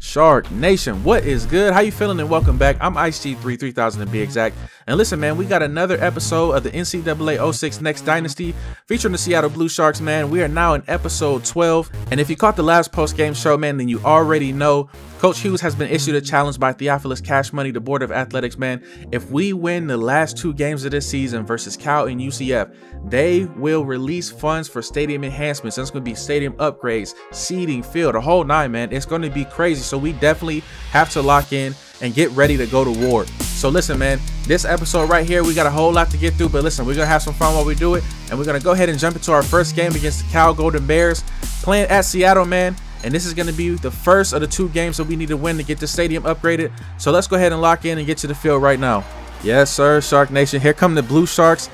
Shark Nation, what is good? How you feeling? And welcome back. I'm IceG3 3000 to be exact. And listen, man, we got another episode of the NCAA 06 Next Dynasty featuring the Seattle Blue Sharks, man. We are now in episode 12. And if you caught the last post-game show, man, then you already know Coach Hughes has been issued a challenge by Theophilus Cash Money, the Board of Athletics, man. If we win the last two games of this season versus Cal and UCF, they will release funds for stadium enhancements. That's going to be stadium upgrades, seating, field, the whole nine, man. It's going to be crazy. So we definitely have to lock in and get ready to go to war. So listen, man, this episode right here, we got a whole lot to get through, but listen, we're going to have some fun while we do it. And we're going to go ahead and jump into our first game against the Cal Golden Bears, playing at Seattle, man. And this is going to be the first of the two games that we need to win to get the stadium upgraded. So let's go ahead and lock in and get to the field right now. Yes, sir, Shark Nation. Here come the Blue Sharks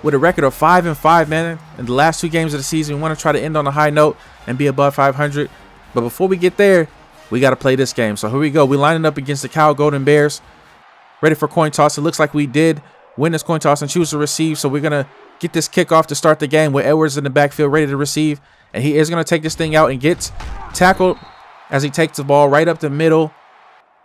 with a record of 5-5, man. In the last two games of the season, we want to try to end on a high note and be above 500. But before we get there, we got to play this game. So here we go. We're lining up against the Cal Golden Bears. Ready for coin toss. It looks like we did win this coin toss and choose to receive. So we're going to get this kickoff to start the game with Edwards in the backfield ready to receive. And he is going to take this thing out and get tackled as he takes the ball right up the middle,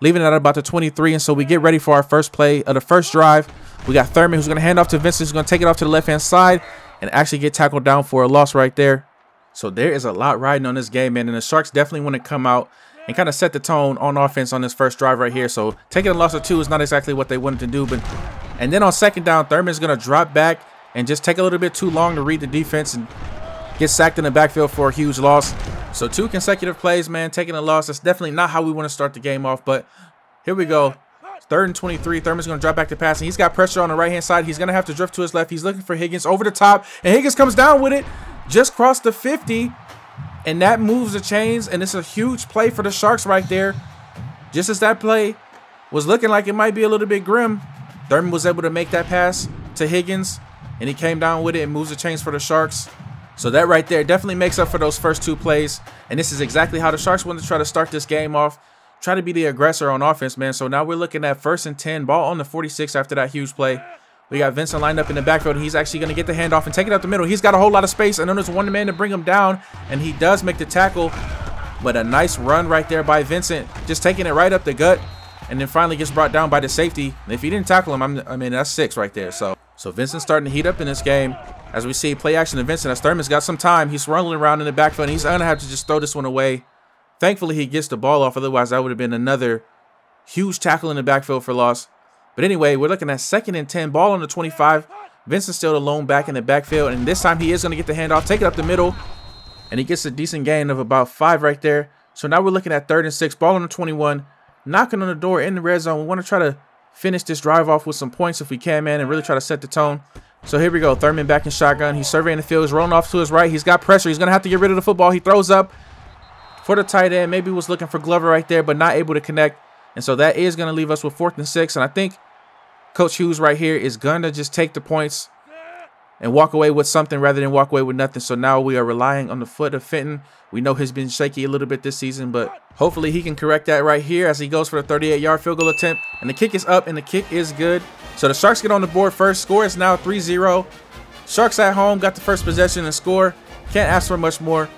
leaving it at about the 23. And so we get ready for our first play of the first drive. We got Thurman, who's going to hand off to Vincent, who's going to take it off to the left-hand side and actually get tackled down for a loss right there. So there is a lot riding on this game, man. And the Sharks definitely want to come out and kind of set the tone on offense on this first drive right here. So taking a loss of 2 is not exactly what they wanted to do. And then on second down, Thurman's going to drop back and just take a little bit too long to read the defense and get sacked in the backfield for a huge loss. So 2 consecutive plays, man, taking a loss. That's definitely not how we want to start the game off. But here we go. 3rd and 23. Thurman's going to drop back to pass, and he's got pressure on the right-hand side. He's going to have to drift to his left. He's looking for Higgins over the top, and Higgins comes down with it. Just crossed the 50, and that moves the chains, and it's a huge play for the Sharks right there. Just as that play was looking like it might be a little bit grim, Thurman was able to make that pass to Higgins, and he came down with it and moves the chains for the Sharks. So that right there definitely makes up for those first 2 plays. And this is exactly how the Sharks want to try to start this game off. Try to be the aggressor on offense, man. So now we're looking at 1st and 10. Ball on the 46 after that huge play. We got Vincent lined up in the backfield. He's actually going to get the handoff and take it up the middle. He's got a whole lot of space. And then there's one man to bring him down. And he does make the tackle. But a nice run right there by Vincent. Just taking it right up the gut. And then finally gets brought down by the safety. And if he didn't tackle him, I mean, that's 6 right there. So Vincent's starting to heat up in this game. As we see play action to Vincent, as Thurman's got some time. He's rolling around in the backfield, and he's going to have to just throw this one away. Thankfully, he gets the ball off. Otherwise, that would have been another huge tackle in the backfield for loss. But anyway, we're looking at 2nd and 10. Ball on the 25. Vincent's still alone back in the backfield, and this time he is going to get the handoff, take it up the middle, and he gets a decent gain of about 5 right there. So now we're looking at 3rd and 6. Ball on the 21. Knocking on the door in the red zone. We want to try to finish this drive off with some points if we can, man, and really try to set the tone. So here we go. Thurman back in shotgun. He's surveying the field. He's rolling off to his right. He's got pressure. He's going to have to get rid of the football. He throws up for the tight end. Maybe was looking for Glover right there, but not able to connect. And so that is going to leave us with 4th and 6. And I think Coach Hughes right here is going to just take the points and walk away with something rather than walk away with nothing. So now we are relying on the foot of Fenton. We know he's been shaky a little bit this season, but hopefully he can correct that right here as he goes for the 38-yard field goal attempt. And the kick is up, and the kick is good. So the Sharks get on the board first. Score is now 3-0. Sharks at home got the first possession and score. Can't ask for much more.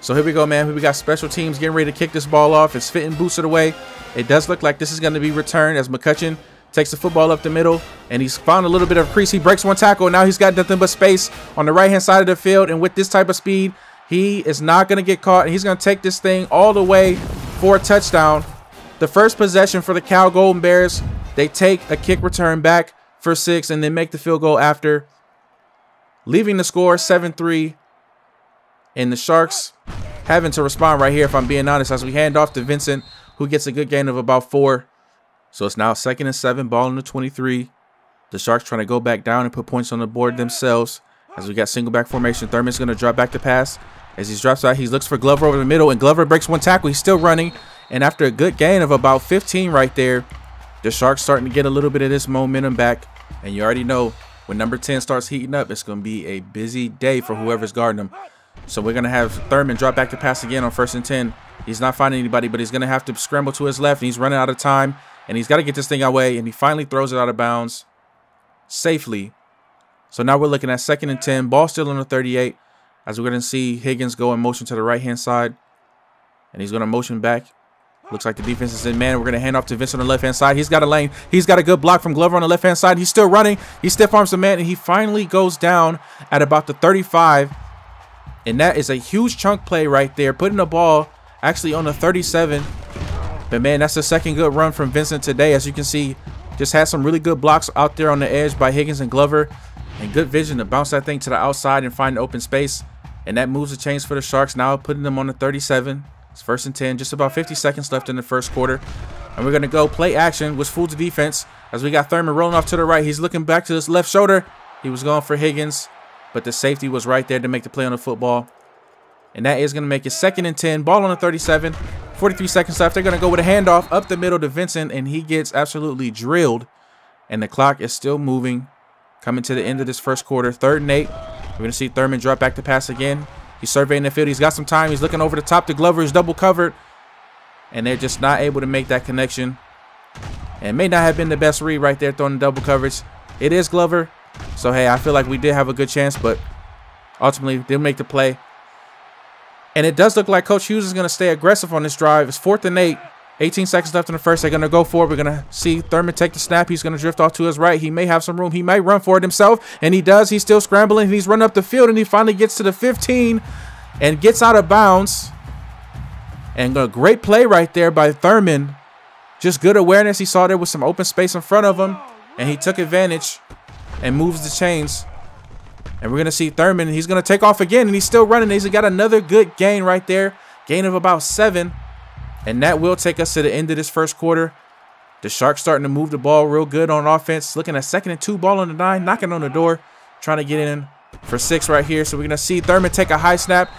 So here we go, man. We got special teams getting ready to kick this ball off. It's Fenton boots it away. It does look like this is going to be returned as McCutcheon takes the football up the middle, and he's found a little bit of a crease. He breaks one tackle, and now he's got nothing but space on the right-hand side of the field. And with this type of speed, he is not going to get caught, and he's going to take this thing all the way for a touchdown. The first possession for the Cal Golden Bears, they take a kick return back for 6 and then make the field goal after, leaving the score 7-3. And the Sharks having to respond right here, if I'm being honest, as we hand off to Vincent, who gets a good gain of about 4. So it's now 2nd and 7, ball on the 23. The Sharks trying to go back down and put points on the board themselves as we got single back formation. Thurman's going to drop back to pass. As he drops out, he looks for Glover over the middle, and Glover breaks one tackle. He's still running. And after a good gain of about 15 right there, the Sharks starting to get a little bit of this momentum back. And you already know when number 10 starts heating up, it's going to be a busy day for whoever's guarding him. So we're going to have Thurman drop back to pass again on 1st and 10. He's not finding anybody, but he's going to have to scramble to his left, and he's running out of time. And he's got to get this thing away, and he finally throws it out of bounds safely. So now we're looking at 2nd and 10. Ball still on the 38. As we're going to see Higgins go in motion to the right-hand side. And he's going to motion back Looks like the defense is in man. We're going to hand off to Vincent on the left-hand side. He's got a lane. He's got a good block from Glover on the left-hand side. He's still running. He stiff arms the man, and he finally goes down at about the 35. And that is a huge chunk play right there, putting the ball actually on the 37. But, man, that's the second good run from Vincent today. As you can see, just had some really good blocks out there on the edge by Higgins and Glover. And good vision to bounce that thing to the outside and find an open space. And that moves the chains for the Sharks, now putting them on the 37. It's 1st and 10, just about 50 seconds left in the first quarter. And we're going to go play action, which fools the defense, as we got Thurman rolling off to the right. He's looking back to his left shoulder. He was going for Higgins, but the safety was right there to make the play on the football. And that is going to make it 2nd and 10. Ball on the 37. 43 seconds left. They're going to go with a handoff up the middle to Vincent, and he gets absolutely drilled. And the clock is still moving, coming to the end of this first quarter. 3rd and 8. We're going to see Thurman drop back to pass again. He's surveying the field. He's got some time. He's looking over the top to Glover. He's double covered. And they're just not able to make that connection. And it may not have been the best read right there throwing the double coverage. It is Glover. So, hey, I feel like we did have a good chance, but ultimately didn't make the play. And it does look like Coach Hughes is going to stay aggressive on this drive. It's 4th and 8. 18 seconds left in the first. They're going to go for it. We're going to see Thurman take the snap. He's going to drift off to his right. He may have some room. He might run for it himself, and he does. He's still scrambling. He's running up the field, and he finally gets to the 15 and gets out of bounds. And a great play right there by Thurman. Just good awareness. He saw there was some open space in front of him, and he took advantage and moves the chains. And we're going to see Thurman. He's going to take off again, and he's still running. He's got another good gain right there. Gain of about 7. And that will take us to the end of this first quarter. The Sharks starting to move the ball real good on offense. Looking at 2nd and 2, ball on the 9, knocking on the door, trying to get in for 6 right here. So we're going to see Thurman take a high snap.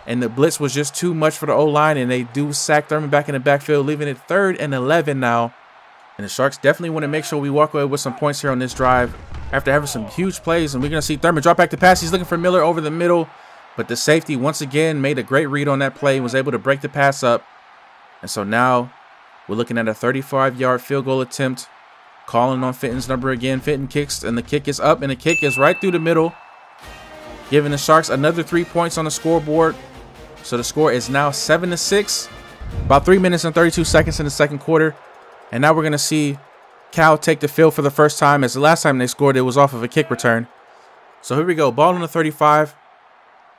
And the blitz was just too much for the O-line, and they do sack Thurman back in the backfield, leaving it 3rd and 11 now. And the Sharks definitely want to make sure we walk away with some points here on this drive after having some huge plays. And we're going to see Thurman drop back to pass. He's looking for Miller over the middle. But the safety, once again, made a great read on that play, was able to break the pass up. And so now we're looking at a 35-yard field goal attempt. Calling on Fenton's number again. Fenton kicks, and the kick is up, and the kick is right through the middle, giving the Sharks another 3 points on the scoreboard. So the score is now 7-6. About 3 minutes and 32 seconds in the second quarter. And now we're going to see Cal take the field for the first time, as the last time they scored, it was off of a kick return. So here we go. Ball on the 35.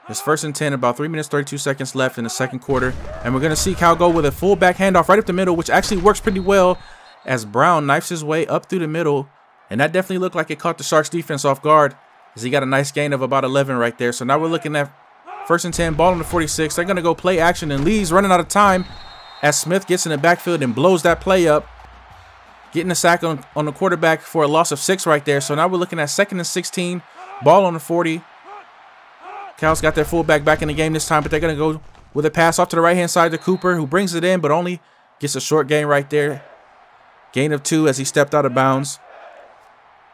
It's 1st and 10, about 3 minutes, 32 seconds left in the second quarter. And we're going to see Cal go with a fullback handoff right up the middle, which actually works pretty well as Brown knifes his way up through the middle. And that definitely looked like it caught the Sharks defense off guard, as he got a nice gain of about 11 right there. So now we're looking at 1st and 10, ball on the 46. They're going to go play action, and Lee's running out of time as Smith gets in the backfield and blows that play up, getting a sack on the quarterback for a loss of 6 right there. So now we're looking at 2nd and 16, ball on the 40. Cal's got their fullback back in the game this time, but they're going to go with a pass off to the right-hand side to Cooper, who brings it in, but only gets a short gain right there. Gain of 2 as he stepped out of bounds.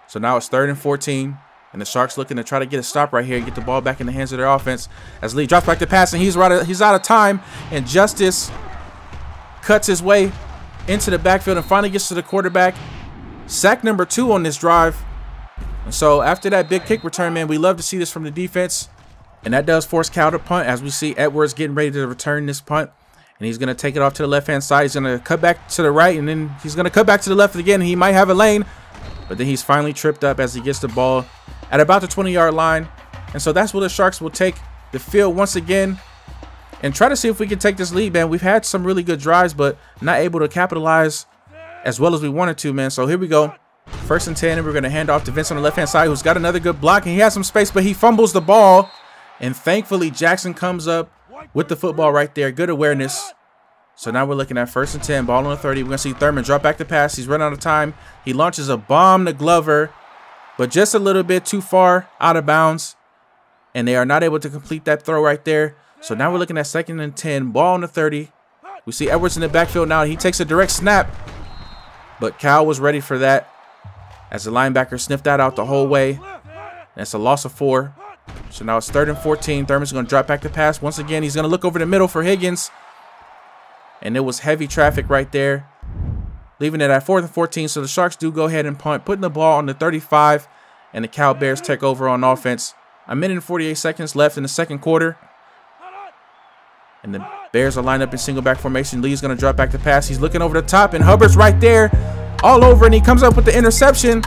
So now it's 3rd and 14, and the Sharks looking to try to get a stop right here and get the ball back in the hands of their offense. As Lee drops back to pass, and he's out of time, and Justice cuts his way into the backfield and finally gets to the quarterback. Sack number 2 on this drive. And so after that big kick return, man, we love to see this from the defense. And that does force Cal to punt, as we see Edwards getting ready to return this punt. And he's going to take it off to the left-hand side. He's going to cut back to the right, and then he's going to cut back to the left again. He might have a lane, but then he's finally tripped up as he gets the ball at about the 20-yard line. And so that's where the Sharks will take the field once again and try to see if we can take this lead, man. We've had some really good drives, but not able to capitalize as well as we wanted to, man. So here we go. 1st and 10, and we're going to hand off to Vince on the left-hand side, who's got another good block, and he has some space, but he fumbles the ball. And thankfully, Jackson comes up with the football right there. Good awareness. So now we're looking at 1st and 10, ball on the 30. We're going to see Thurman drop back to pass. He's running out of time. He launches a bomb to Glover, but just a little bit too far out of bounds. And they are not able to complete that throw right there. So now we're looking at 2nd and 10, ball on the 30. We see Edwards in the backfield now. He takes a direct snap, but Cal was ready for that as the linebacker sniffed that out the whole way. That's a loss of 4. So now it's 3rd and 14. Thurman's going to drop back to pass. Once again, he's going to look over the middle for Higgins. And it was heavy traffic right there, leaving it at 4th and 14. So the Sharks do go ahead and punt, putting the ball on the 35. And the Cal Bears take over on offense. 1 minute and 48 seconds left in the second quarter. And the Bears are lined up in single back formation. Lee's going to drop back to pass. He's looking over the top, and Hubbard's right there all over, and he comes up with the interception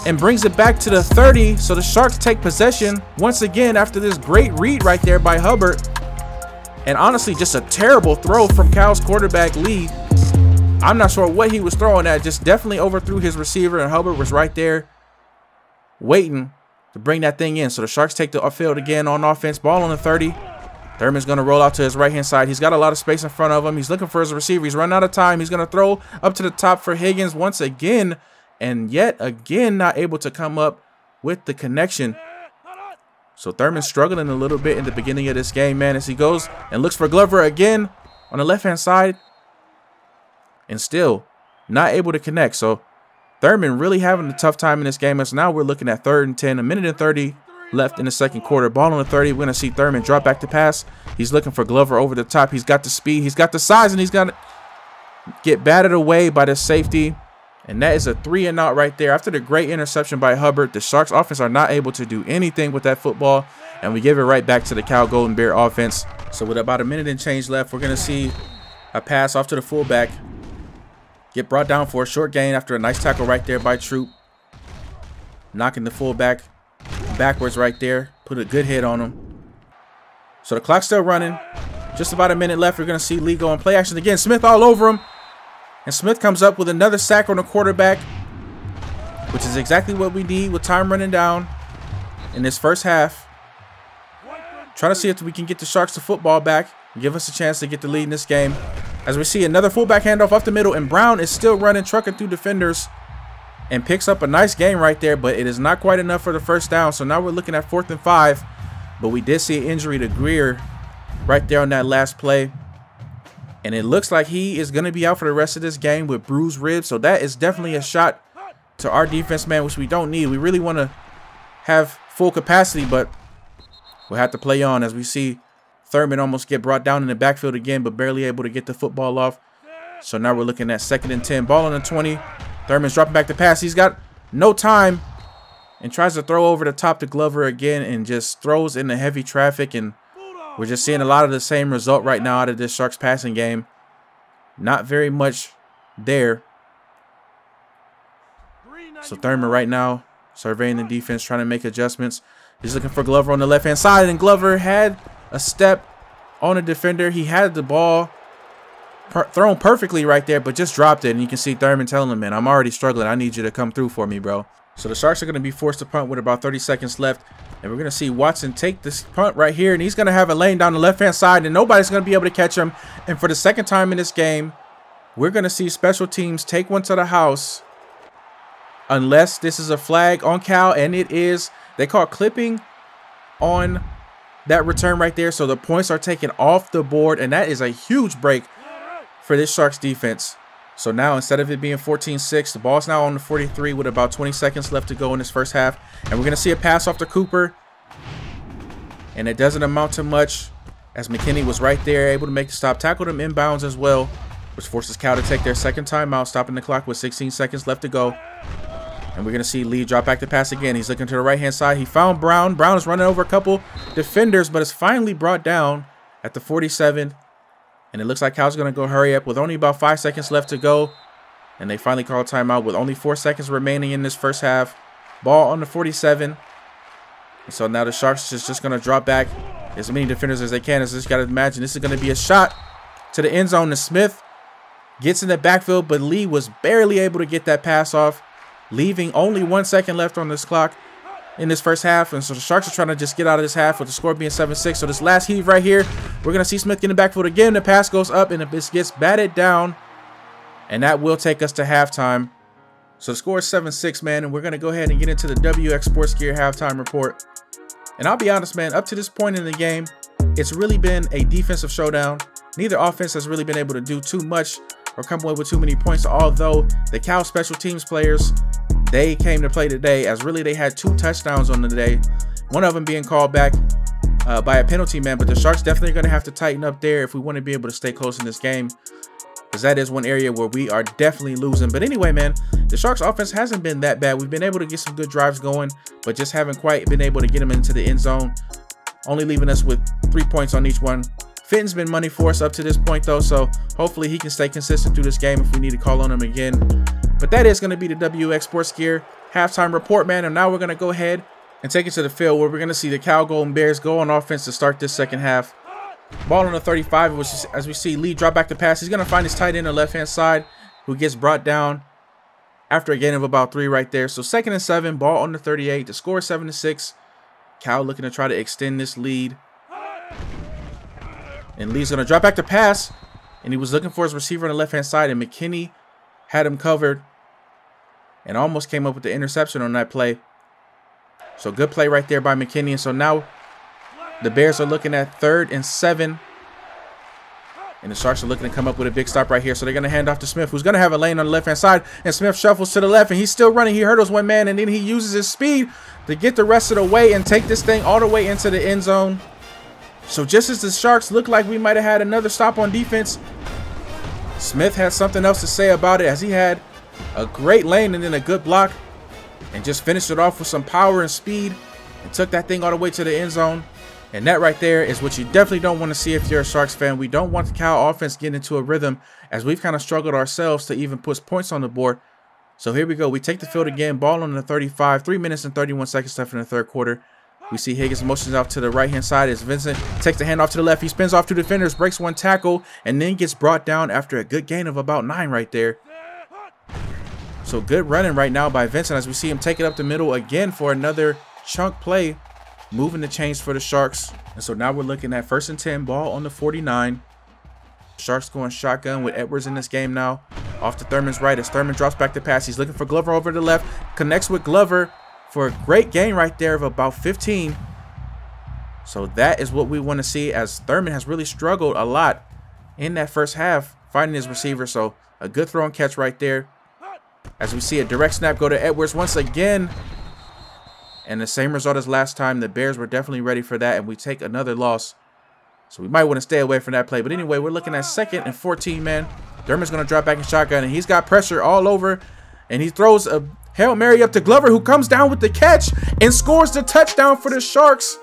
and brings it back to the 30. So the Sharks take possession once again after this great read right there by Hubbard. And honestly, just a terrible throw from Cal's quarterback, Lee. I'm not sure what he was throwing at. Just definitely overthrew his receiver, and Hubbard was right there waiting to bring that thing in. So the Sharks take the field again on offense. Ball on the 30. Thurman's going to roll out to his right-hand side. He's got a lot of space in front of him. He's looking for his receiver. He's running out of time. He's going to throw up to the top for Higgins once again. And yet again, not able to come up with the connection. So Thurman's struggling a little bit in the beginning of this game, man, as he goes and looks for Glover again on the left-hand side. And still not able to connect. So Thurman really having a tough time in this game. As now we're looking at 3rd and 10, a minute and 30 left in the second quarter. Ball on the 30. We're going to see Thurman drop back to pass. He's looking for Glover over the top. He's got the speed. He's got the size, and he's got to get batted away by the safety. And that is a 3-and-out right there. After the great interception by Hubbard, the Sharks offense are not able to do anything with that football. And we give it right back to the Cal Golden Bear offense. So with about a minute and change left, we're going to see a pass off to the fullback. Get brought down for a short gain after a nice tackle right there by Troop. Knocking the fullback backwards right there. Put a good hit on him. So the clock's still running. Just about a minute left. We're going to see Lee go in play action again. Smith all over him. And Smith comes up with another sack on the quarterback, which is exactly what we need with time running down in this first half. Trying to see if we can get the Sharks the football back and give us a chance to get the lead in this game. As we see another fullback handoff off the middle, and Brown is still running, trucking through defenders and picks up a nice gain right there, but it is not quite enough for the first down. So now we're looking at 4th and 5, but we did see an injury to Greer right there on that last play. And it looks like he is going to be out for the rest of this game with bruised ribs. So that is definitely a shot to our defense, man, which we don't need. We really want to have full capacity, but we'll have to play on as we see Thurman almost get brought down in the backfield again, but barely able to get the football off. So now we're looking at 2nd and 10. Ball on the 20. Thurman's dropping back to pass. He's got no time and tries to throw over the top to Glover again and just throws into heavy traffic. And we're just seeing a lot of the same result right now out of this Sharks passing game. Not very much there. So Thurman right now surveying the defense, trying to make adjustments. He's looking for Glover on the left-hand side, and Glover had a step on a defender. He had the ball thrown perfectly right there, but just dropped it. And you can see Thurman telling him, man, I'm already struggling. I need you to come through for me, bro. So the Sharks are going to be forced to punt with about 30 seconds left. And we're going to see Watson take this punt right here. And he's going to have a lane down the left-hand side, and nobody's going to be able to catch him. And for the second time in this game, we're going to see special teams take one to the house. Unless this is a flag on Cal, and it is. They call clipping on that return right there. So the points are taken off the board, and that is a huge break for this Sharks defense. So now instead of it being 14-6, the ball's now on the 43 with about 20 seconds left to go in this first half. And we're going to see a pass off to Cooper. And it doesn't amount to much as McKinney was right there, able to make the stop. Tackled him inbounds as well, which forces Cal to take their second timeout, stopping the clock with 16 seconds left to go. And we're going to see Lee drop back to pass again. He's looking to the right-hand side. He found Brown. Brown is running over a couple defenders, but is finally brought down at the 47. And it looks like Cal's going to go hurry up with only about 5 seconds left to go. And they finally call timeout with only 4 seconds remaining in this first half. Ball on the 47. And so now the Sharks is just going to drop back as many defenders as they can. As just got to imagine this is going to be a shot to the end zone. And Smith gets in the backfield, but Lee was barely able to get that pass off, leaving only 1 second left on this clock in this first half. And so the Sharks are trying to just get out of this half with the score being 7-6. So this last heave right here, we're going to see Smith get in the backfield again. The pass goes up and it gets batted down. And that will take us to halftime. So the score is 7-6, man. And we're going to go ahead and get into the WX Sports Gear halftime report. And I'll be honest, man, up to this point in the game, it's really been a defensive showdown. Neither offense has really been able to do too much or come away with too many points. Although the Cal special teams players, they came to play today, as really they had 2 touchdowns on the day. One of them being called back by a penalty, man. But the Sharks definitely going to have to tighten up there if we want to be able to stay close in this game, because that is one area where we are definitely losing. But anyway, man, the Sharks offense hasn't been that bad. We've been able to get some good drives going, but just haven't quite been able to get them into the end zone, only leaving us with 3 points on each one. Fitton's been money for us up to this point though, so hopefully he can stay consistent through this game if we need to call on him again. But that is going to be the WX Sports Gear halftime report, man. And now we're going to go ahead and take it to the field where we're going to see the Cal Golden Bears go on offense to start this second half. Ball on the 35, which is, as we see Lee drop back the pass. He's going to find his tight end on the left-hand side, who gets brought down after a gain of about 3 right there. So 2nd and 7, ball on the 38. The score is 7-6. Cal looking to try to extend this lead. And Lee's going to drop back the pass. And he was looking for his receiver on the left-hand side. And McKinney had him covered. And almost came up with the interception on that play. So good play right there by McKinney. And so now the Bears are looking at 3rd and 7. And the Sharks are looking to come up with a big stop right here. So they're going to hand off to Smith, who's going to have a lane on the left-hand side. And Smith shuffles to the left, and he's still running. He hurdles one man, and then he uses his speed to get the rest of the way and take this thing all the way into the end zone. So just as the Sharks look like we might have had another stop on defense, Smith had something else to say about it, as he had a great lane and then a good block and just finished it off with some power and speed and took that thing all the way to the end zone. And that right there is what you definitely don't want to see if you're a Sharks fan. We don't want the Cal offense getting into a rhythm, as we've kind of struggled ourselves to even put points on the board. So here we go. We take the field again. Ball on the 35. 3 minutes and 31 seconds left in the 3rd quarter. We see Higgins motions off to the right-hand side as Vincent takes the handoff to the left. He spins off 2 defenders, breaks 1 tackle, and then gets brought down after a good gain of about 9 right there. So good running right now by Vincent as we see him take it up the middle again for another chunk play, moving the chains for the Sharks. And so now we're looking at 1st and 10, ball on the 49. Sharks going shotgun with Edwards in this game now. Off to Thurman's right as Thurman drops back the pass. He's looking for Glover over to the left. Connects with Glover for a great gain right there of about 15. So that is what we want to see, as Thurman has really struggled a lot in that first half finding his receiver. So a good throw and catch right there. As we see a direct snap go to Edwards once again. And the same result as last time. The Bears were definitely ready for that, and we take another loss. So we might want to stay away from that play. But anyway, we're looking at 2nd and 14, man. Thurman's going to drop back in shotgun, and he's got pressure all over. And he throws a Hail Mary up to Glover, who comes down with the catch and scores the touchdown for the Sharks.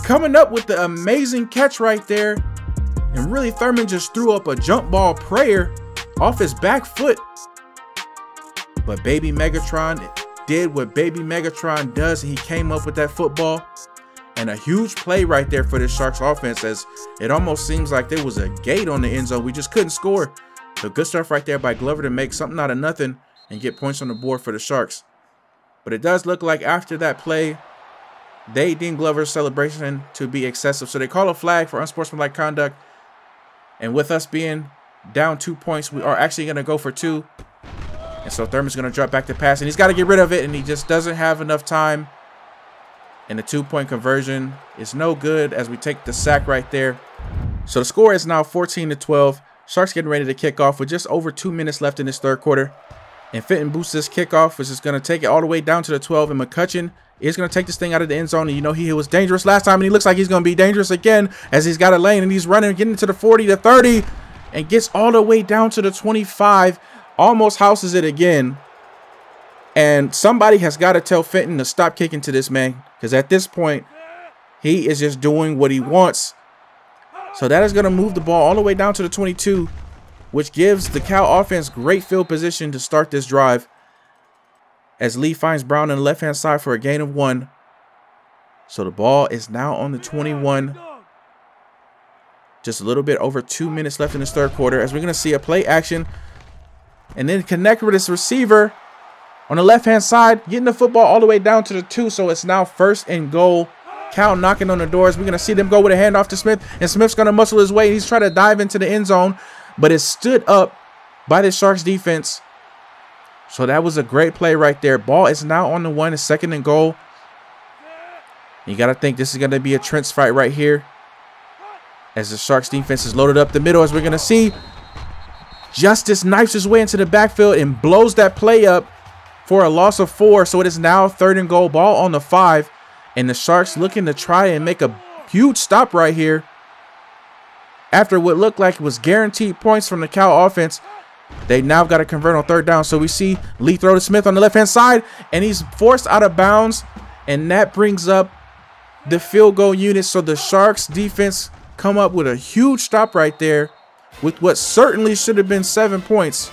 Coming up with the amazing catch right there. And really, Thurman just threw up a jump ball prayer off his back foot. But Baby Megatron did what Baby Megatron does. He came up with that football, and a huge play right there for the Sharks offense, as it almost seems like there was a gate on the end zone. We just couldn't score. So good stuff right there by Glover to make something out of nothing and get points on the board for the Sharks. But it does look like after that play, they deemed Glover's celebration to be excessive. So they call a flag for unsportsmanlike conduct. And with us being down 2 points, we are actually going to go for 2. And so Thurman's going to drop back the pass, and he's got to get rid of it, and he just doesn't have enough time. And the 2-point conversion is no good as we take the sack right there. So the score is now 14-12. Sharks getting ready to kick off with just over 2 minutes left in this 3rd quarter. And Fitton boosts this kickoff, which is going to take it all the way down to the 12. And McCutcheon is going to take this thing out of the end zone. And you know, he was dangerous last time, and he looks like he's going to be dangerous again, as he's got a lane, and he's running, getting to the 40, the 30, and gets all the way down to the 25. Almost houses it again. And somebody has got to tell Fenton to stop kicking to this man, because at this point, he is just doing what he wants. So that is going to move the ball all the way down to the 22, which gives the Cal offense great field position to start this drive, as Lee finds Brown on the left-hand side for a gain of 1. So the ball is now on the 21. Just a little bit over 2 minutes left in this 3rd quarter, as we're going to see a play action and then connect with this receiver on the left-hand side, getting the football all the way down to the 2. So it's now 1st and goal. Cal knocking on the doors. We're going to see them go with a handoff to Smith, and Smith's going to muscle his way. He's trying to dive into the end zone, but it's stood up by the Sharks defense. So that was a great play right there. Ball is now on the 1. It's 2nd and goal. You got to think this is going to be a trench fight right here, as the Sharks defense is loaded up the middle, as we're going to see Justice knifes his way into the backfield and blows that play up for a loss of 4. So it is now 3rd and goal, ball on the 5. And the Sharks looking to try and make a huge stop right here after what looked like it was guaranteed points from the Cal offense. They now got to convert on 3rd down. So we see Lee throw to Smith on the left-hand side, and he's forced out of bounds. And that brings up the field goal unit. So the Sharks defense come up with a huge stop right there with what certainly should have been 7 points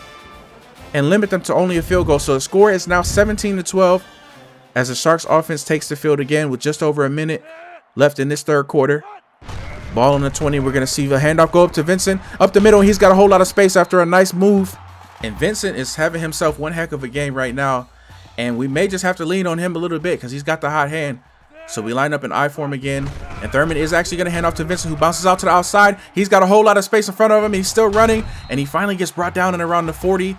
and limit them to only a field goal. So the score is now 17-12 as the Sharks offense takes the field again with just over a minute left in this third quarter. Ball on the 20. We're going to see the handoff go up to Vincent up the middle. He's got a whole lot of space after a nice move. And Vincent is having himself one heck of a game right now. And we may just have to lean on him a little bit because he's got the hot hand. So we line up in I form again. And Thurman is actually going to hand off to Vincent, who bounces out to the outside. He's got a whole lot of space in front of him. He's still running. And he finally gets brought down and around the 40.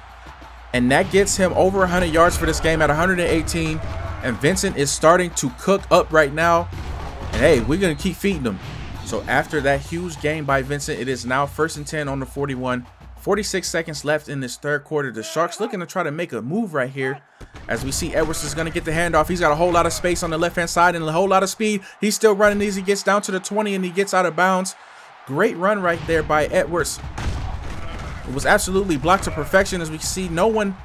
And that gets him over 100 yards for this game at 118. And Vincent is starting to cook up right now. And hey, we're going to keep feeding him. So after that huge game by Vincent, it is now 1st and 10 on the 41. 46 seconds left in this third quarter. The Sharks looking to try to make a move right here. As we see Edwards is going to get the handoff. He's got a whole lot of space on the left-hand side and a whole lot of speed. He's still running these. He gets down to the 20 and he gets out of bounds. Great run right there by Edwards. It was absolutely blocked to perfection. As we see, no one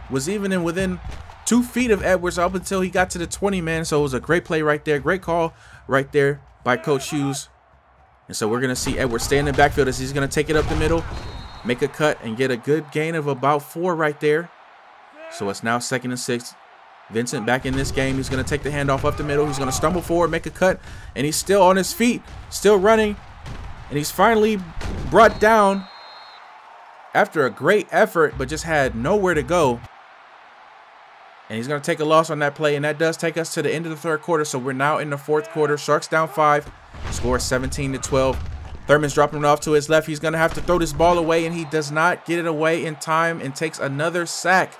was even within 2 feet of Edwards up until he got to the 20, man. So it was a great play right there. Great call right there by Coach Hughes. And so we're going to see Edwards stay in the backfield as he's going to take it up the middle, make a cut, and get a good gain of about 4 right there. So it's now 2nd and 6. Vincent back in this game. He's going to take the handoff up the middle. He's going to stumble forward, make a cut, and he's still on his feet, still running. And he's finally brought down after a great effort, but just had nowhere to go. And he's going to take a loss on that play, and that does take us to the end of the third quarter. So we're now in the fourth quarter. Sharks down 5. Score 17-12. Thurman's dropping it off to his left. He's going to have to throw this ball away, and he does not get it away in time and takes another sack.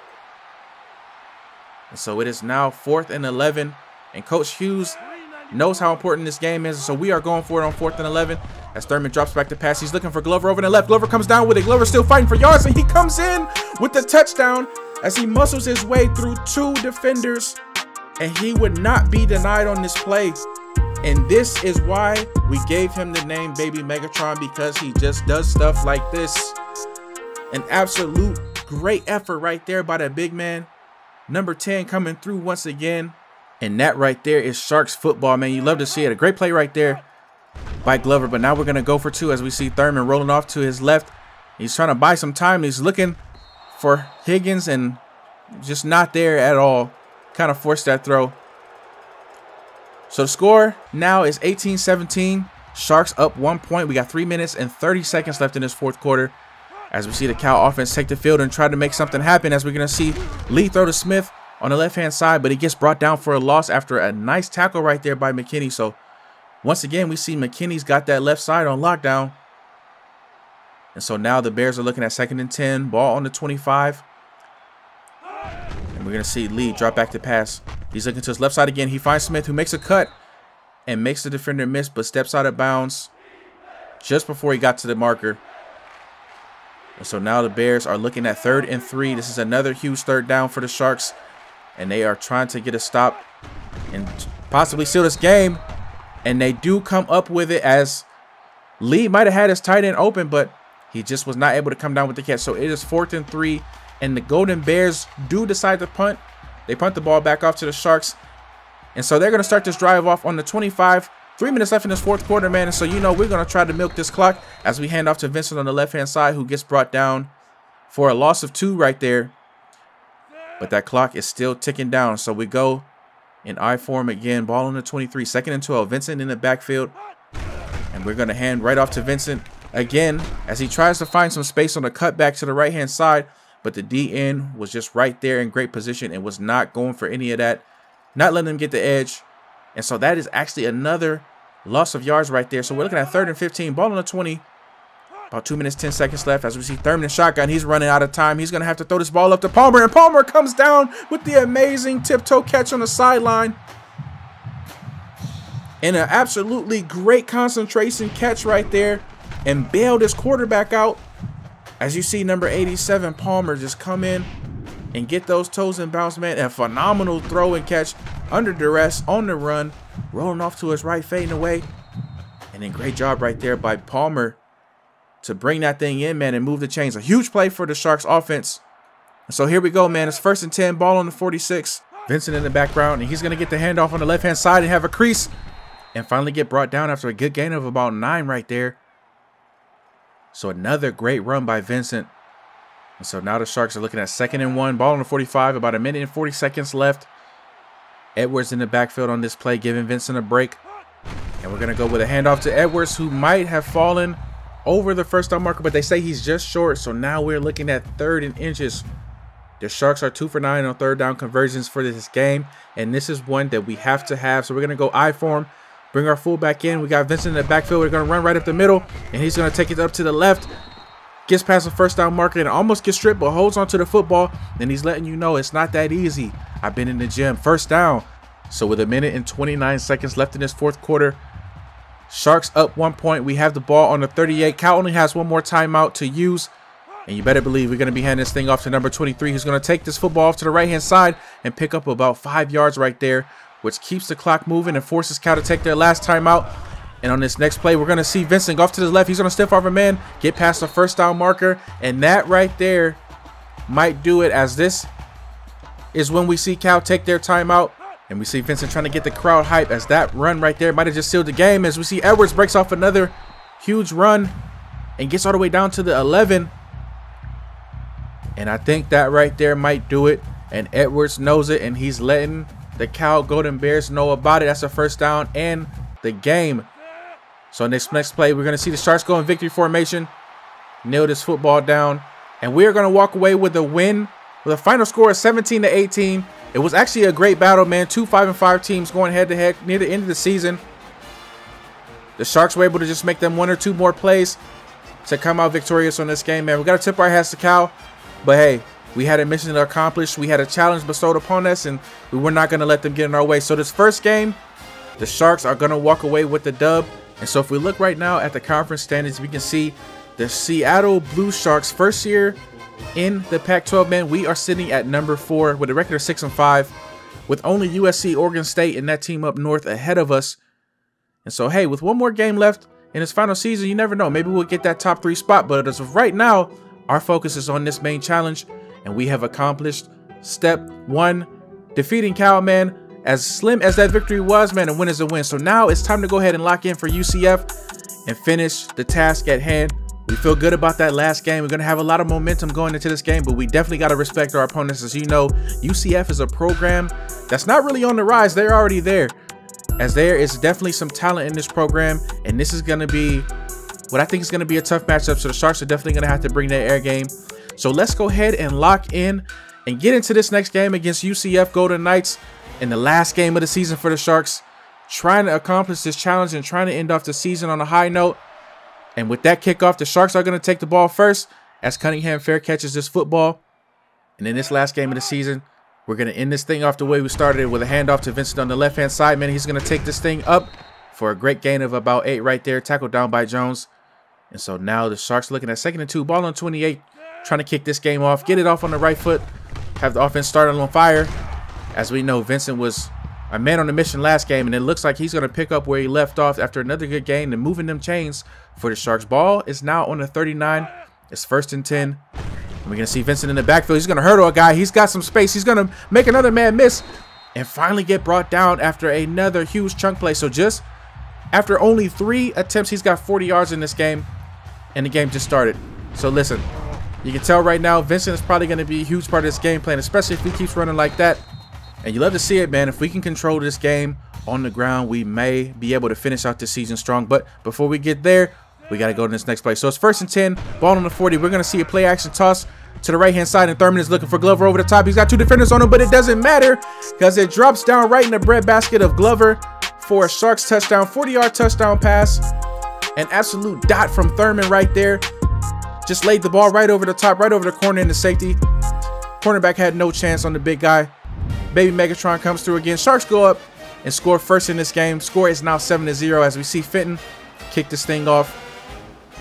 And so it is now 4th and 11. And Coach Hughes knows how important this game is. So we are going for it on 4th and 11. As Thurman drops back to pass, he's looking for Glover over the left. Glover comes down with it. Glover still fighting for yards, and he comes in with the touchdown as he muscles his way through 2 defenders. And he would not be denied on this play. And this is why we gave him the name Baby Megatron, because he just does stuff like this. An absolute great effort right there by that big man. Number 10 coming through once again. And that right there is Sharks football, man. You love to see it. A great play right there by Glover. But now we're going to go for 2 as we see Thurman rolling off to his left. He's trying to buy some time. He's looking for Higgins and just not there at all. Kind of forced that throw. So the score now is 18-17. Sharks up 1 point. We got 3 minutes and 30 seconds left in this fourth quarter. As we see the Cal offense take the field and try to make something happen. As we're going to see Lee throw to Smith on the left-hand side, but he gets brought down for a loss after a nice tackle right there by McKinney. So once again, we see McKinney's got that left side on lockdown. And so now the Bears are looking at 2nd and 10. Ball on the 25. And we're going to see Lee drop back to pass. He's looking to his left side again. He finds Smith, who makes a cut and makes the defender miss, but steps out of bounds just before he got to the marker. And so now the Bears are looking at 3rd and 3. This is another huge 3rd down for the Sharks. And they are trying to get a stop and possibly seal this game. And they do come up with it, as Lee might have had his tight end open, but he just was not able to come down with the catch. So it is 4th and 3. And the Golden Bears do decide to punt. They punt the ball back off to the Sharks. And so they're going to start this drive off on the 25. 3 minutes left in this fourth quarter, man. And so, you know, we're going to try to milk this clock as we hand off to Vincent on the left-hand side, who gets brought down for a loss of 2 right there. But that clock is still ticking down. So we go in I form again. Ball on the 23. 2nd and 12. Vincent in the backfield. And we're going to hand right off to Vincent again as he tries to find some space on the cutback to the right-hand side. But the DN was just right there in great position and was not going for any of that. Not letting him get the edge. And so that is actually another loss of yards right there. So we're looking at 3rd and 15. Ball on the 20. About 2 minutes, 10 seconds left as we see Thurman in shotgun. He's running out of time. He's going to have to throw this ball up to Palmer. And Palmer comes down with the amazing tiptoe catch on the sideline. And an absolutely great concentration catch right there. And bailed his quarterback out. As you see number 87, Palmer, just come in and get those toes and bounce, man. A phenomenal throw and catch under duress on the run. Rolling off to his right, fading away. And then great job right there by Palmer to bring that thing in, man, and move the chains. A huge play for the Sharks offense. And so here we go, man. It's 1st and 10. Ball on the 46. Vincent in the background, and he's going to get the handoff on the left-hand side and have a crease. and finally get brought down after a good gain of about 9 right there. So another great run by Vincent. And so now the Sharks are looking at 2nd and 1, ball on the 45, about 1 minute and 40 seconds left. Edwards in the backfield on this play, giving Vincent a break. And we're going to go with a handoff to Edwards, who might have fallen over the first down marker, but they say he's just short. So now we're looking at 3rd and inches. The Sharks are 2 for 9 on 3rd down conversions for this game, and this is one that we have to have. So we're going to go I form, bring our fullback in. We got Vincent in the backfield. We're going to run right up the middle, and he's going to take it up to the left. Gets past the first down marker and almost gets stripped, but holds onto the football. And he's letting you know it's not that easy. I've been in the gym. 1st down. So with 1 minute and 29 seconds left in this 4th quarter, Sharks up 1 point. We have the ball on the 38. Cal only has 1 more timeout to use. And you better believe we're going to be handing this thing off to number 23, who's going to take this football off to the right-hand side and pick up about 5 yards right there, which keeps the clock moving and forces Cal to take their last timeout. And on this next play, we're going to see Vincent go off to the left. He's going to stiff arm a man, get past the first down marker. And that right there might do it, as this is when we see Cal take their timeout. And we see Vincent trying to get the crowd hype, as that run right there might have just sealed the game, as we see Edwards breaks off another huge run and gets all the way down to the 11. And I think that right there might do it. And Edwards knows it, and he's letting the Cal Golden Bears know about it. That's a 1st down and the game. So in this next play, we're going to see the Sharks go in victory formation, nail this football down, and we're going to walk away with a win with a final score of 17-18. It was actually a great battle, man. 2 5-5 teams going head-to-head near the end of the season. The Sharks were able to just make them 1 or 2 more plays to come out victorious on this game, man. We got to tip our hats to Cal, but hey, we had a mission accomplished. We had a challenge bestowed upon us, and we were not going to let them get in our way. So this first game, the Sharks are going to walk away with the dub. And so if we look right now at the conference standings, we can see the Seattle Blue Sharks, first year in the Pac-12, man. We are sitting at number 4 with a record of 6-5, with only USC, Oregon State, and that team up north ahead of us. And so, hey, with 1 more game left in this final season, you never know. Maybe we'll get that top 3 spot. But as of right now, our focus is on this main challenge, and we have accomplished step 1, defeating Cal, man. As slim as that victory was, man, a win is a win. So now it's time to go ahead and lock in for UCF and finish the task at hand. We feel good about that last game. We're going to have a lot of momentum going into this game, but we definitely got to respect our opponents. As you know, UCF is a program that's not really on the rise. They're already there, as there is definitely some talent in this program, and this is going to be what I think is going to be a tough matchup. So the Sharks are definitely going to have to bring their air game. So let's go ahead and lock in and get into this next game against UCF Golden Knights. In the last game of the season for the Sharks, trying to accomplish this challenge and trying to end off the season on a high note. And with that kickoff, the Sharks are going to take the ball first, as Cunningham fair catches this football. And in this last game of the season, we're going to end this thing off the way we started it, with a handoff to Vincent on the left-hand side. Man, he's going to take this thing up for a great gain of about 8 right there, tackled down by Jones. And so now the Sharks looking at 2nd and 2, ball on 28, trying to kick this game off, get it off on the right foot, have the offense started on fire. As we know, Vincent was a man on a mission last game, and it looks like he's going to pick up where he left off after another good game and moving them chains for the Sharks. Ball is now on the 39. It's 1st and 10. And we're going to see Vincent in the backfield. He's going to hurdle a guy. He's got some space. He's going to make another man miss and finally get brought down after another huge chunk play. So just after only 3 attempts, he's got 40 yards in this game, and the game just started. So listen, you can tell right now Vincent is probably going to be a huge part of this game plan, especially if he keeps running like that. And you love to see it, man. If we can control this game on the ground, we may be able to finish out this season strong. But before we get there, we got to go to this next play. So it's 1st and 10, ball on the 40. We're going to see a play action toss to the right-hand side, and Thurman is looking for Glover over the top. He's got 2 defenders on him, but it doesn't matter because it drops down right in the breadbasket of Glover for a Sharks touchdown, 40-yard touchdown pass. An absolute dot from Thurman right there. Just laid the ball right over the top, right over the corner in the safety. Cornerback had no chance on the big guy. Baby Megatron comes through again. Sharks go up and score first in this game. Score is now 7-0 as we see Fenton kick this thing off.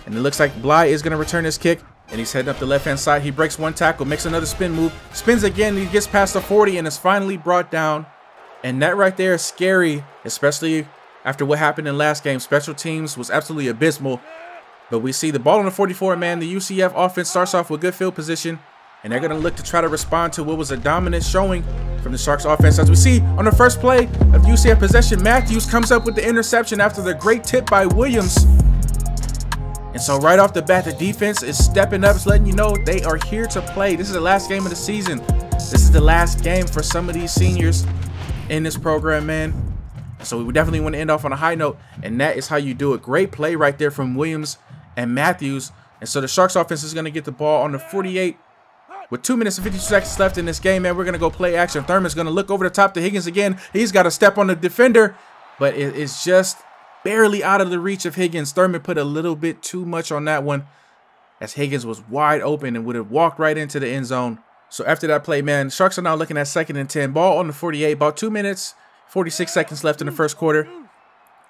And it looks like Bly is going to return this kick. And he's heading up the left-hand side. He breaks 1 tackle, makes another spin move. Spins again. He gets past the 40 and is finally brought down. And that right there is scary, especially after what happened in last game. Special teams was absolutely abysmal. But we see the ball on the 44, man. The UCF offense starts off with good field position. and they're going to look to try to respond to what was a dominant showing from the Sharks offense. As we see on the first play of UCF possession, Matthews comes up with the interception after the great tip by Williams. And so right off the bat, the defense is stepping up, it's letting you know they are here to play. This is the last game of the season. This is the last game for some of these seniors in this program, man. So we definitely want to end off on a high note, and that is how you do it. Great play right there from Williams and Matthews. And so the Sharks offense is going to get the ball on the 48 with 2 minutes and 52 seconds left in this game, man. We're going to go play action. Thurman's going to look over the top to Higgins again. He's got to step on the defender, but it is just barely out of the reach of Higgins. Thurman put a little bit too much on that one, as Higgins was wide open and would have walked right into the end zone. So after that play, man, Sharks are now looking at 2nd and 10. Ball on the 48, about 2 minutes, 46 seconds left in the first quarter.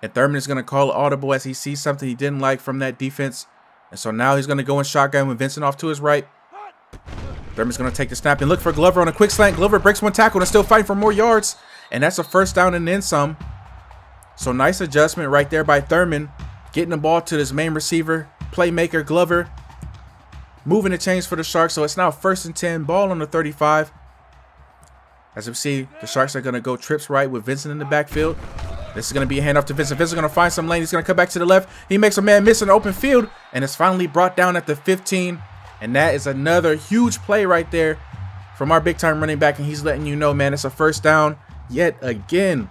And Thurman is going to call an audible as he sees something he didn't like from that defense. And so now he's going to go in shotgun with Vincent off to his right. Thurman's going to take the snap and look for Glover on a quick slant. Glover breaks one tackle and still fighting for more yards. And that's a first down and then some. So nice adjustment right there by Thurman, getting the ball to his main receiver, playmaker Glover, moving the chains for the Sharks. So it's now 1st and 10, ball on the 35. As we see, the Sharks are going to go trips right with Vincent in the backfield. This is going to be a handoff to Vincent. Vincent's going to find some lane. He's going to cut back to the left. He makes a man miss in the open field, and it's finally brought down at the 15. And that is another huge play right there from our big-time running back, and he's letting you know, man, it's a first down yet again.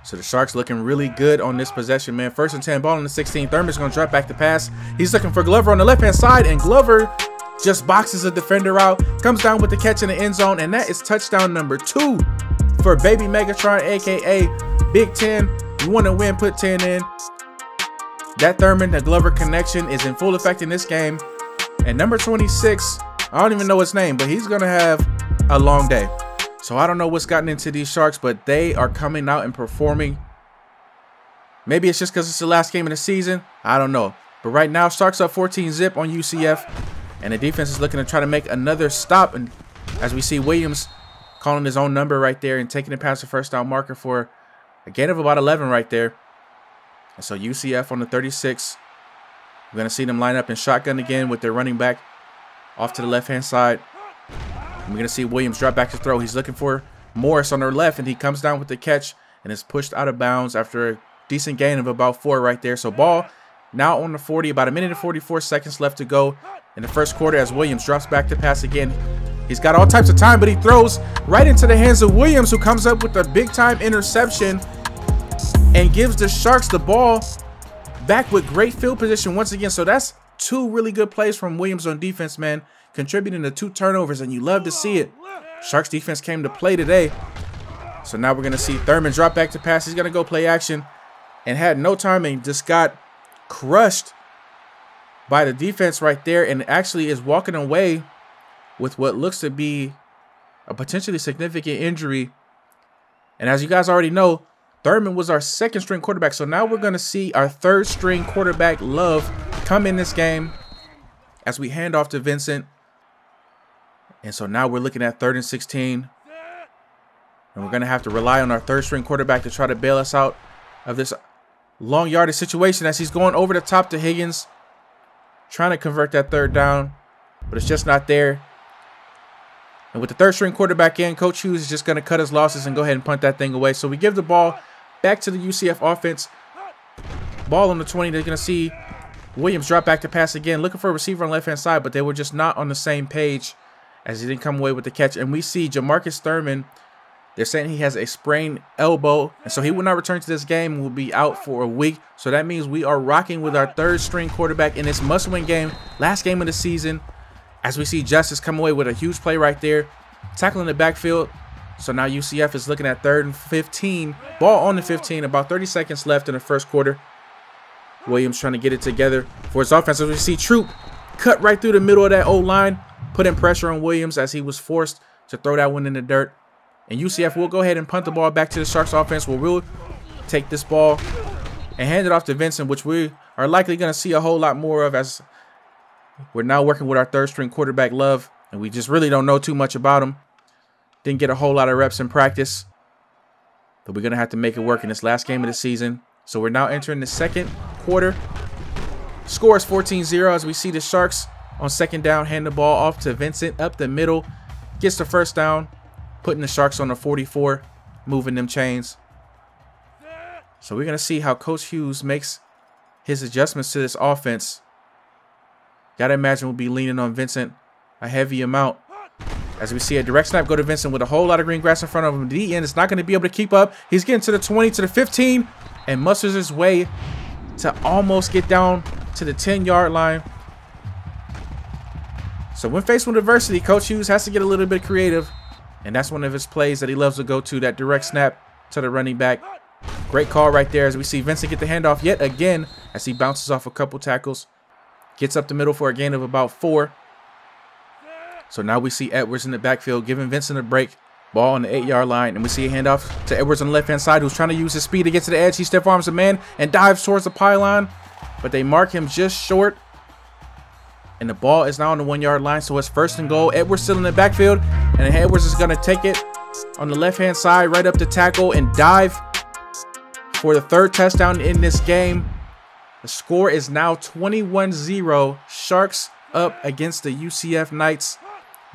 So the Sharks looking really good on this possession, man. 1st and 10, ball on the 16. Thurman's going to drop back the pass. He's looking for Glover on the left-hand side, and Glover just boxes a defender out, comes down with the catch in the end zone, and that is touchdown number 2 for Baby Megatron, a.k.a. Big 10. You want to win, put 10 in. That Thurman to Glover connection is in full effect in this game. And number 26, I don't even know his name, but he's going to have a long day. So I don't know what's gotten into these Sharks, but they are coming out and performing. Maybe it's just because it's the last game of the season. I don't know. But right now, Sharks up 14-zip on UCF. And the defense is looking to try to make another stop. And as we see Williams calling his own number right there and taking it past the first down marker for a gain of about 11 right there. And so UCF on the 36. We're going to see them line up in shotgun again with their running back off to the left-hand side. And we're going to see Williams drop back to throw. He's looking for Morris on their left, and he comes down with the catch and is pushed out of bounds after a decent gain of about 4 right there. So ball now on the 40, about 1 minute and 44 seconds left to go in the first quarter as Williams drops back to pass again. He's got all types of time, but he throws right into the hands of Williams, who comes up with a big-time interception and gives the Sharks the ball back with great field position once again. So that's 2 really good plays from Williams on defense, man, contributing to 2 turnovers, and you love to see it. Sharks defense came to play today. So now we're going to see Thurman drop back to pass. He's going to go play action and had no time and just got crushed by the defense right there, and actually is walking away with what looks to be a potentially significant injury. And as you guys already know, Thurman was our 2nd string quarterback. So now we're going to see our 3rd string quarterback, Love, come in this game as we hand off to Vincent. And so now we're looking at 3rd and 16. And we're going to have to rely on our 3rd string quarterback to try to bail us out of this long yardage situation as he's going over the top to Higgins, trying to convert that 3rd down, but it's just not there. And with the 3rd string quarterback in, Coach Hughes is just going to cut his losses and go ahead and punt that thing away. So we give the ball back to the UCF offense. Ball on the 20. They're going to see Williams drop back to pass again, looking for a receiver on the left-hand side, but they were just not on the same page as he didn't come away with the catch. And we see Jamarcus Thurman, they're saying he has a sprained elbow, and so he will not return to this game and will be out for a week. So that means we are rocking with our 3rd string quarterback in this must-win game, last game of the season, as we see Justice come away with a huge play right there, tackling the backfield. So now UCF is looking at 3rd and 15, ball on the 15, about 30 seconds left in the first quarter. Williams trying to get it together for his offense. As we see Troop cut right through the middle of that O-line, putting pressure on Williams as he was forced to throw that one in the dirt. And UCF will go ahead and punt the ball back to the Sharks offense, where we'll take this ball and hand it off to Vincent, which we are likely going to see a whole lot more of as we're now working with our 3rd string quarterback, Love, and we just really don't know too much about him. Didn't get a whole lot of reps in practice, but we're going to have to make it work in this last game of the season. So we're now entering the 2nd quarter. Score is 14-0 as we see the Sharks on second down, hand the ball off to Vincent up the middle, gets the first down, putting the Sharks on the 44, moving them chains. So we're going to see how Coach Hughes makes his adjustments to this offense. Got to imagine we'll be leaning on Vincent a heavy amount. As we see a direct snap go to Vincent with a whole lot of green grass in front of him. The D end is not going to be able to keep up. He's getting to the 20, to the 15, and musters his way to almost get down to the 10-yard line. So when faced with adversity, Coach Hughes has to get a little bit creative, and that's one of his plays that he loves to go to, that direct snap to the running back. Great call right there as we see Vincent get the handoff yet again as he bounces off a couple tackles. Gets up the middle for a gain of about 4. So now we see Edwards in the backfield giving Vincent a break. Ball on the 8-yard line, and we see a handoff to Edwards on the left-hand side, who's trying to use his speed to get to the edge. He stiff arms a man and dives towards the pylon, but they mark him just short. And the ball is now on the 1-yard line, so it's first and goal. Edwards still in the backfield, and Edwards is going to take it on the left-hand side right up to tackle and dive for the 3rd touchdown in this game. The score is now 21-0. Sharks up against the UCF Knights,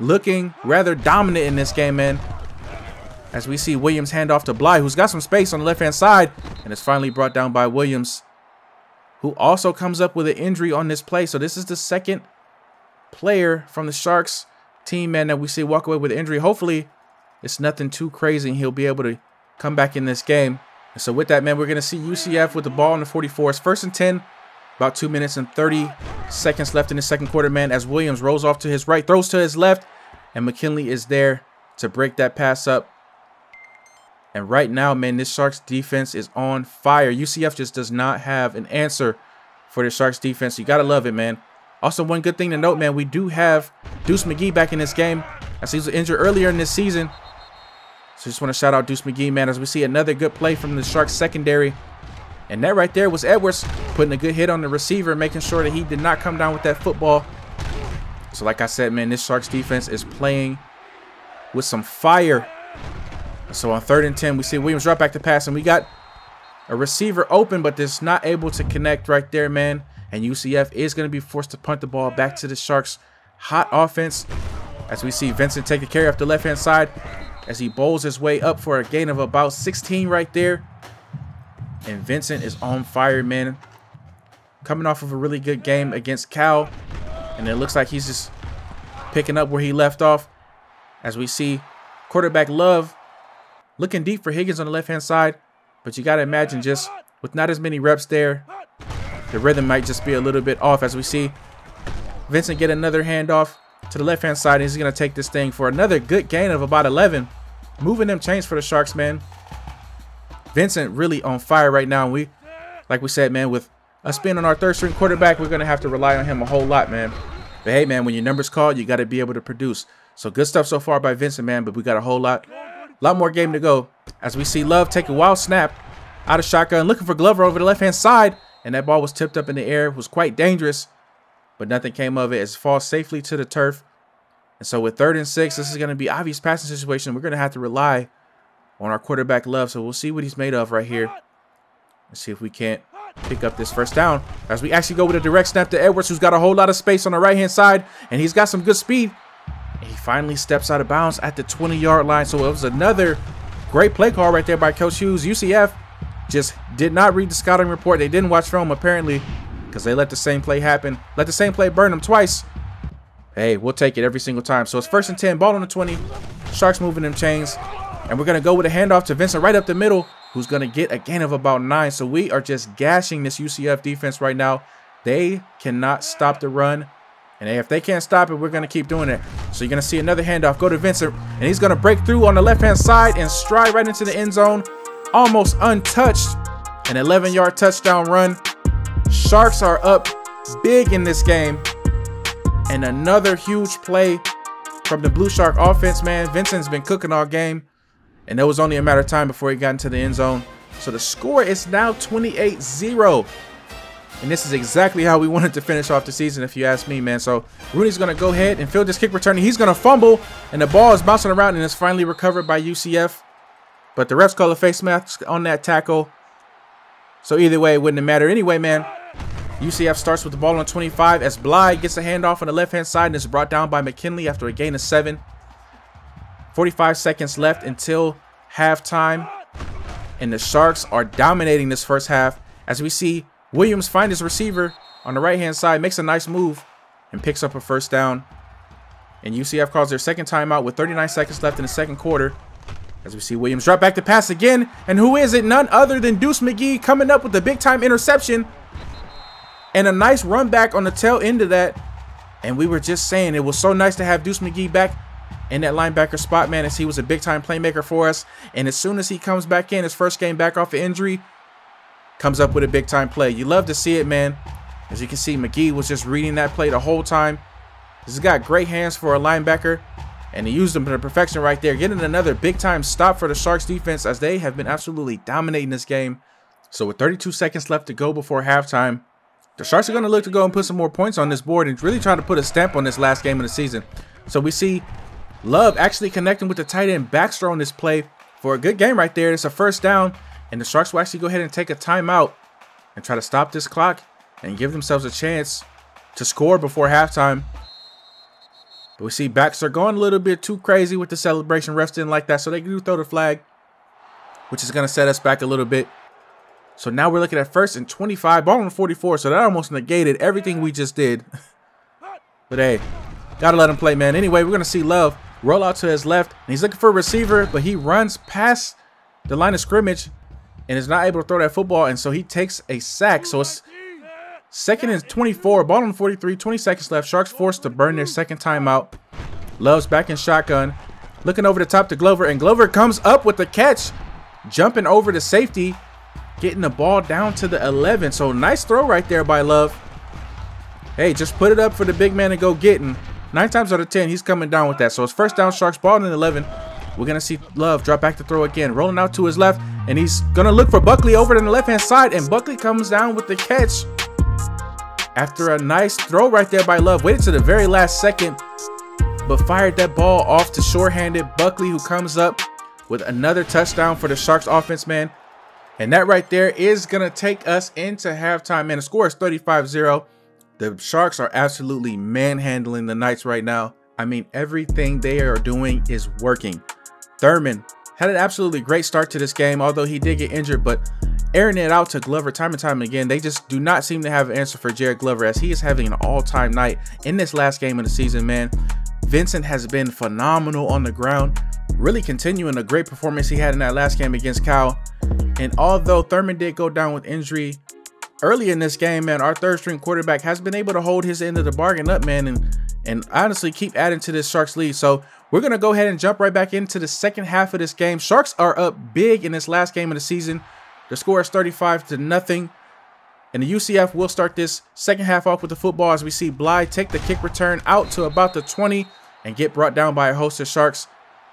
looking rather dominant in this game, man. As we see Williams hand off to Bly, who's got some space on the left-hand side, and it's finally brought down by Williams, who also comes up with an injury on this play. So this is the 2nd player from the Sharks team, man, that we see walk away with an injury. Hopefully, it's nothing too crazy, and he'll be able to come back in this game. And so with that, man, we're going to see UCF with the ball on the 44. It's 1st and 10. About 2 minutes and 30 seconds left in the 2nd quarter, man, as Williams rolls off to his right, throws to his left, and McKinley is there to break that pass up. And right now, man, this Sharks defense is on fire. UCF just does not have an answer for the Sharks defense. You got to love it, man. Also, one good thing to note, man, we do have Deuce McGee back in this game, as he was injured earlier in this season. So just want to shout out Deuce McGee, man, as we see another good play from the Sharks secondary. And that right there was Edwards putting a good hit on the receiver, making sure that he did not come down with that football. So like I said, man, this Sharks defense is playing with some fire. So on 3rd and 10, we see Williams drop back to pass, and we got a receiver open, but just not able to connect right there, man. And UCF is going to be forced to punt the ball back to the Sharks' hot offense, as we see Vincent take the carry off the left-hand side as he bowls his way up for a gain of about 16 right there. And Vincent is on fire, man. Coming off of a really good game against Cal. And it looks like he's just picking up where he left off, as we see quarterback Love looking deep for Higgins on the left-hand side. But you got to imagine, just with not as many reps there, the rhythm might just be a little bit off, as we see Vincent get another handoff to the left-hand side. And he's going to take this thing for another good gain of about 11. Moving them chains for the Sharks, man. Vincent really on fire right now. And like we said, man, with us being on our 3rd-string quarterback, we're going to have to rely on him a whole lot, man. But hey, man, when your number's called, you got to be able to produce. So good stuff so far by Vincent, man, but we got a whole lot more game to go, as we see Love take a wild snap out of shotgun, looking for Glover over the left-hand side, and that ball was tipped up in the air. It was quite dangerous, but nothing came of it as it falls safely to the turf. And so with 3rd and 6, this is going to be obvious passing situation. We're going to have to rely on our quarterback Love, so we'll see what he's made of right here. Let's see if we can't pick up this first down, as we actually go with a direct snap to Edwards, who's got a whole lot of space on the right-hand side, and he's got some good speed. And he finally steps out of bounds at the 20-yard line. So it was another great play call right there by Coach Hughes. UCF just did not read the scouting report. They didn't watch film, apparently, because they let the same play happen. Let the same play burn them twice. Hey, we'll take it every single time. So it's 1st and 10, ball on the 20. Sharks moving them chains. And we're going to go with a handoff to Vincent right up the middle, who's going to get a gain of about 9. So we are just gashing this UCF defense right now. They cannot stop the run. And if they can't stop it, we're going to keep doing it. So you're going to see another handoff go to Vincent. And he's going to break through on the left-hand side and stride right into the end zone. Almost untouched. An 11-yard touchdown run. Sharks are up big in this game. And another huge play from the Blue Shark offense, man. Vincent's been cooking all game. And it was only a matter of time before he got into the end zone. So the score is now 28-0. And this is exactly how we wanted to finish off the season, if you ask me, man. So Rooney's going to go ahead and field this kick return. He's going to fumble, and the ball is bouncing around, and it's finally recovered by UCF. But the refs call a face mask on that tackle. So either way, it wouldn't have mattered anyway, man. UCF starts with the ball on 25 as Bly gets a handoff on the left-hand side and is brought down by McKinley after a gain of 7. 45 seconds left until halftime, and the Sharks are dominating this first half as we see Williams find his receiver on the right-hand side, makes a nice move, and picks up a first down. And UCF calls their second timeout with 39 seconds left in the second quarter. As we see Williams drop back to pass again. And who is it? None other than Deuce McGee coming up with a big-time interception. And a nice run back on the tail end of that. And we were just saying it was so nice to have Deuce McGee back in that linebacker spot, man, as he was a big-time playmaker for us. And as soon as he comes back in, his first game back off of injury, comes up with a big-time play. You love to see it, man. As you can see, McGee was just reading that play the whole time. He's got great hands for a linebacker, and he used them to perfection right there, getting another big-time stop for the Sharks defense as they have been absolutely dominating this game. So with 32 seconds left to go before halftime, the Sharks are going to look to go and put some more points on this board and really try to put a stamp on this last game of the season. So we see Love actually connecting with the tight end Baxter on this play for a good game right there. It's a first down, and the Sharks will actually go ahead and take a timeout and try to stop this clock and give themselves a chance to score before halftime. But we see Baxter going a little bit too crazy with the celebration. Refs didn't like that, so they do throw the flag, which is going to set us back a little bit. So now we're looking at 1st and 25, ball on 44, so that almost negated everything we just did. But hey, got to let him play, man. Anyway, we're going to see Love roll out to his left, and he's looking for a receiver, but he runs past the line of scrimmage and is not able to throw that football, and so he takes a sack. So it's 2nd and 24, ball on 43, 20 seconds left. Sharks forced to burn their second timeout. Love's back in shotgun, looking over the top to Glover, and Glover comes up with the catch, jumping over the safety, getting the ball down to the 11. So nice throw right there by Love. Hey, just put it up for the big man to go get, and 9 times out of 10, he's coming down with that. So it's first down, Sharks, ball on 11. We're going to see Love drop back to throw again, rolling out to his left, and he's going to look for Buckley over on the left-hand side, and Buckley comes down with the catch after a nice throw right there by Love. Waited to the very last second, but fired that ball off to short-handed Buckley, who comes up with another touchdown for the Sharks offense, man. And that right there is going to take us into halftime, man. The score is 35-0. The Sharks are absolutely manhandling the Knights right now. I mean, everything they are doing is working. Thurman had an absolutely great start to this game, although he did get injured, but airing it out to Glover time and time again. They just do not seem to have an answer for Jared Glover, as he is having an all-time night in this last game of the season, man. Vincent has been phenomenal on the ground, really continuing a great performance he had in that last game against Cal. And although Thurman did go down with injury early in this game, man, our third-string quarterback has been able to hold his end of the bargain up, man, and honestly keep adding to this Sharks lead. So we're going to go ahead and jump right back into the second half of this game. Sharks are up big in this last game of the season. The score is 35-0, and the UCF will start this second half off with the football as we see Bly take the kick return out to about the 20 and get brought down by a host of Sharks.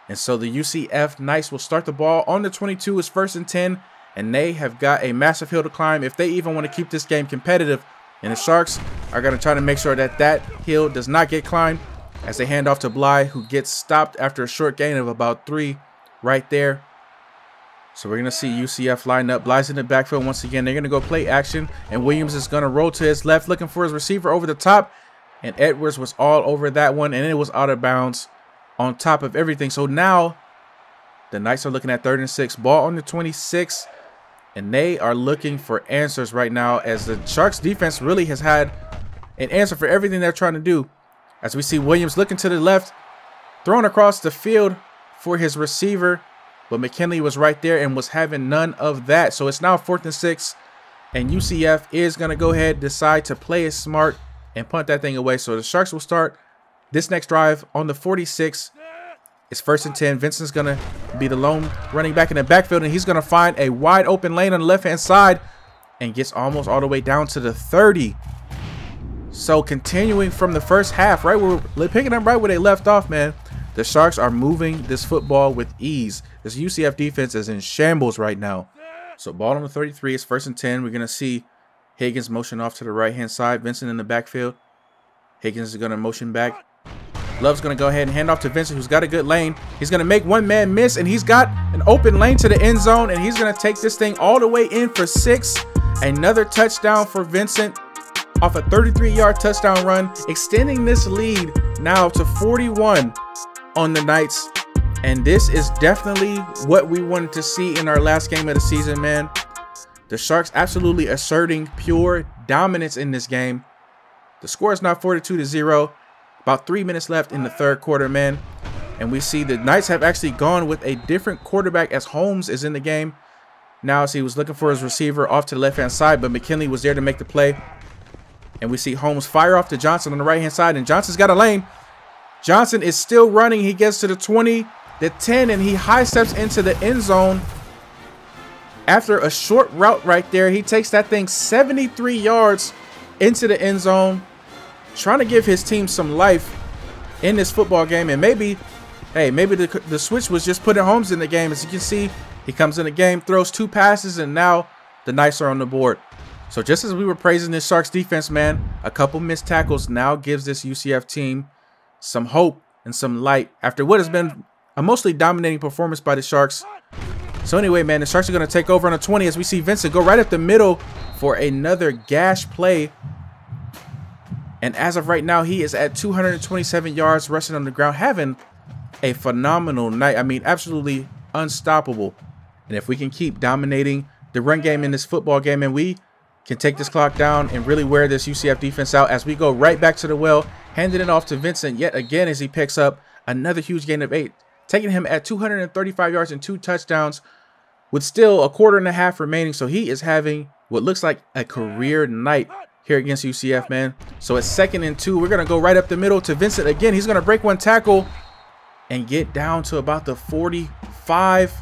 And so the UCF Knights will start the ball on the 22. It's 1st and 10, and they have got a massive hill to climb if they even want to keep this game competitive. And the Sharks are going to try to make sure that that hill does not get climbed as they hand off to Bly, who gets stopped after a short gain of about 3 right there. So we're going to see UCF line up. Bly's in the backfield once again. They're going to go play action, and Williams is going to roll to his left, looking for his receiver over the top. And Edwards was all over that one, and it was out of bounds on top of everything. So now the Knights are looking at 3rd and 6, ball on the 26, and they are looking for answers right now, as the Sharks defense really has had an answer for everything they're trying to do. As we see Williams looking to the left, throwing across the field for his receiver, but McKinley was right there and was having none of that. So it's now 4th and 6, and UCF is going to go ahead and decide to play it smart and punt that thing away. So the Sharks will start this next drive on the 46. It's 1st and 10. Vincent's going to be the lone running back in the backfield, and he's going to find a wide open lane on the left-hand side and gets almost all the way down to the 30. So continuing from the first half, right, we're picking up right where they left off, man. The Sharks are moving this football with ease. This UCF defense is in shambles right now. So ball on the 33. It's 1st and 10. We're going to see Higgins motion off to the right-hand side. Vincent in the backfield. Higgins is going to motion back. Love's going to go ahead and hand off to Vincent, who's got a good lane. He's going to make one man miss, and he's got an open lane to the end zone, and he's going to take this thing all the way in for 6. Another touchdown for Vincent. off a 33-yard touchdown run, extending this lead now to 41 on the Knights. And this is definitely what we wanted to see in our last game of the season, man. The Sharks absolutely asserting pure dominance in this game. The score is now 42-0. About 3 minutes left in the third quarter, man. And we see the Knights have actually gone with a different quarterback as Holmes is in the game. Now, as he was looking for his receiver off to the left-hand side, but McKinley was there to make the play. And we see Holmes fire off to Johnson on the right-hand side, and Johnson's got a lane. Johnson is still running. He gets to the 20, the 10, and he high steps into the end zone. After a short route right there, he takes that thing 73 yards into the end zone, trying to give his team some life in this football game. And maybe, hey, maybe the switch was just putting Holmes in the game. As you can see, he comes in the game, throws 2 passes, and now the Knights are on the board. So just as we were praising this Sharks defense, man, a couple missed tackles now gives this UCF team some hope and some light after what has been a mostly dominating performance by the Sharks. So anyway, man, the Sharks are going to take over on a 20 as we see Vincent go right up the middle for another gash play. And as of right now, he is at 227 yards rushing on the ground, having a phenomenal night. I mean, absolutely unstoppable. And if we can keep dominating the run game in this football game, and we can take this clock down and really wear this UCF defense out as we go right back to the well, handing it off to Vincent yet again as he picks up another huge gain of 8, taking him at 235 yards and 2 touchdowns with still a quarter and a half remaining. So he is having what looks like a career night here against UCF, man. So it's 2nd and 2. We're going to go right up the middle to Vincent again. He's going to break one tackle and get down to about the 45.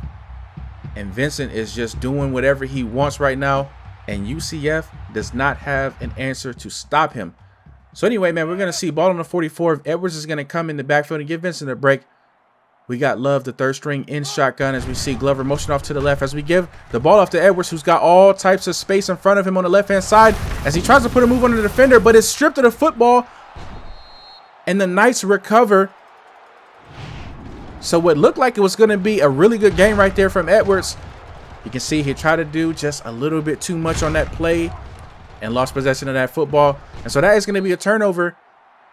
And Vincent is just doing whatever he wants right now. And UCF does not have an answer to stop him. So anyway, man, we're going to see ball on the 44. Edwards is going to come in the backfield and give Vincent a break. We got Love, the third string, in shotgun as we see Glover motion off to the left as we give the ball off to Edwards, who's got all types of space in front of him on the left-hand side as he tries to put a move on the defender, but it's stripped of the football. And the Knights recover. So what looked like it was going to be a really good game right there from Edwards. You can see he tried to do just a little bit too much on that play and lost possession of that football. And so that is going to be a turnover.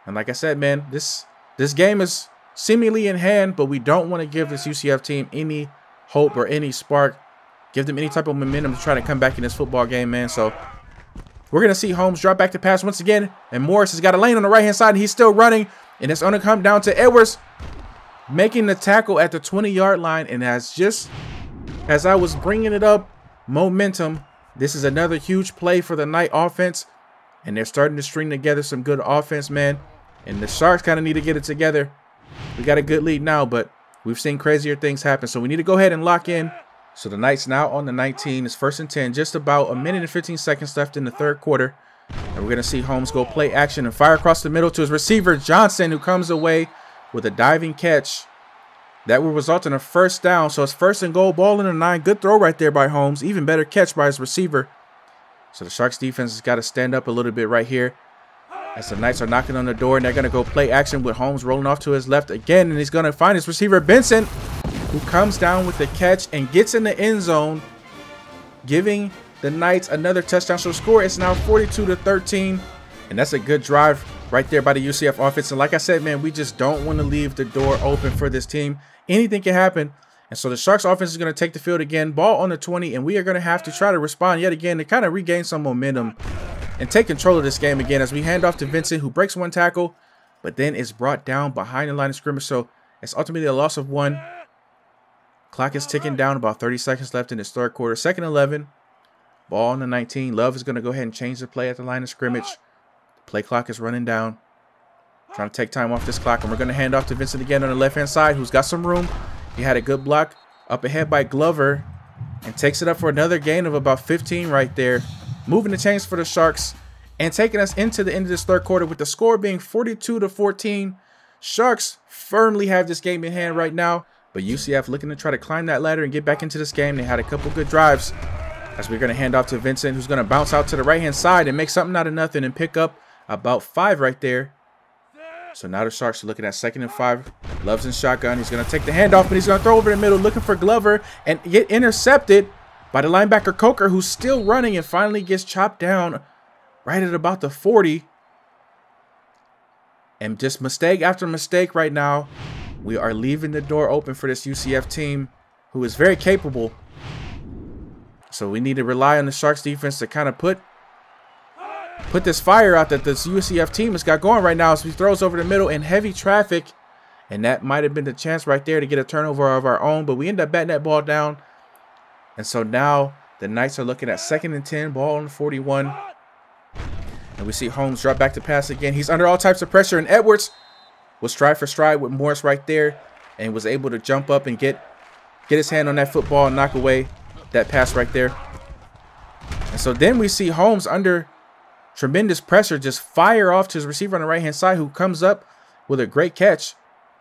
And like I said, man, this game is seemingly in hand, but we don't want to give this UCF team any hope or any spark, give them any type of momentum to try to come back in this football game, man. So we're going to see Holmes drop back to pass once again, and Morris has got a lane on the right-hand side, and he's still running, and it's going to come down to Edwards making the tackle at the 20-yard line. And as I was bringing it up, momentum, this is another huge play for the Knight offense, and they're starting to string together some good offense, man. And the Sharks kind of need to get it together. We got a good lead now, but we've seen crazier things happen. So we need to go ahead and lock in. So the Knights now on the 19. It's 1st and 10. Just about a minute and 15 seconds left in the third quarter. And we're going to see Holmes go play action and fire across the middle to his receiver, Johnson, who comes away with a diving catch. That will result in a 1st down. So it's 1st and goal, ball in the 9. Good throw right there by Holmes. Even better catch by his receiver. So the Sharks defense has got to stand up a little bit right here as the Knights are knocking on the door, and they're going to go play action with Holmes rolling off to his left again, and he's going to find his receiver, Benson, who comes down with the catch and gets in the end zone, giving the Knights another touchdown. So the score is now 42-13, and that's a good drive right there by the UCF offense. And like I said, man, we just don't want to leave the door open for this team. Anything can happen. And so the Sharks offense is going to take the field again, ball on the 20, and we are going to have to try to respond yet again to kind of regain some momentum and take control of this game again as we hand off to Vincent, who breaks one tackle, but then is brought down behind the line of scrimmage. So it's ultimately a loss of 1. Clock is ticking down, about 30 seconds left in this third quarter. 2nd and 11, ball on the 19. Love is going to go ahead and change the play at the line of scrimmage. The play clock is running down. Trying to take time off this clock, and we're going to hand off to Vincent again on the left-hand side, who's got some room. He had a good block up ahead by Glover and takes it up for another gain of about 15 right there. Moving the chains for the Sharks and taking us into the end of this third quarter with the score being 42-14. Sharks firmly have this game in hand right now, but UCF looking to try to climb that ladder and get back into this game. They had a couple good drives as we're going to hand off to Vincent, who's going to bounce out to the right-hand side and make something out of nothing and pick up about 5 right there. So now the Sharks are looking at 2nd and 5. Love's in shotgun. He's going to take the handoff, but he's going to throw over the middle looking for Glover and get intercepted by the linebacker Coker, who's still running and finally gets chopped down right at about the 40. And just mistake after mistake right now, we are leaving the door open for this UCF team, who is very capable. So we need to rely on the Sharks defense to kind of put this fire out that this UCF team has got going right now, as he throws over the middle in heavy traffic. And that might have been the chance right there to get a turnover of our own, but we end up batting that ball down. And so now the Knights are looking at 2nd and 10, ball on 41. And we see Holmes drop back to pass again. He's under all types of pressure, and Edwards was stride for stride with Morris right there, and was able to jump up and get his hand on that football and knock away that pass right there. And so then we see Holmes under tremendous pressure just fire off to his receiver on the right-hand side, who comes up with a great catch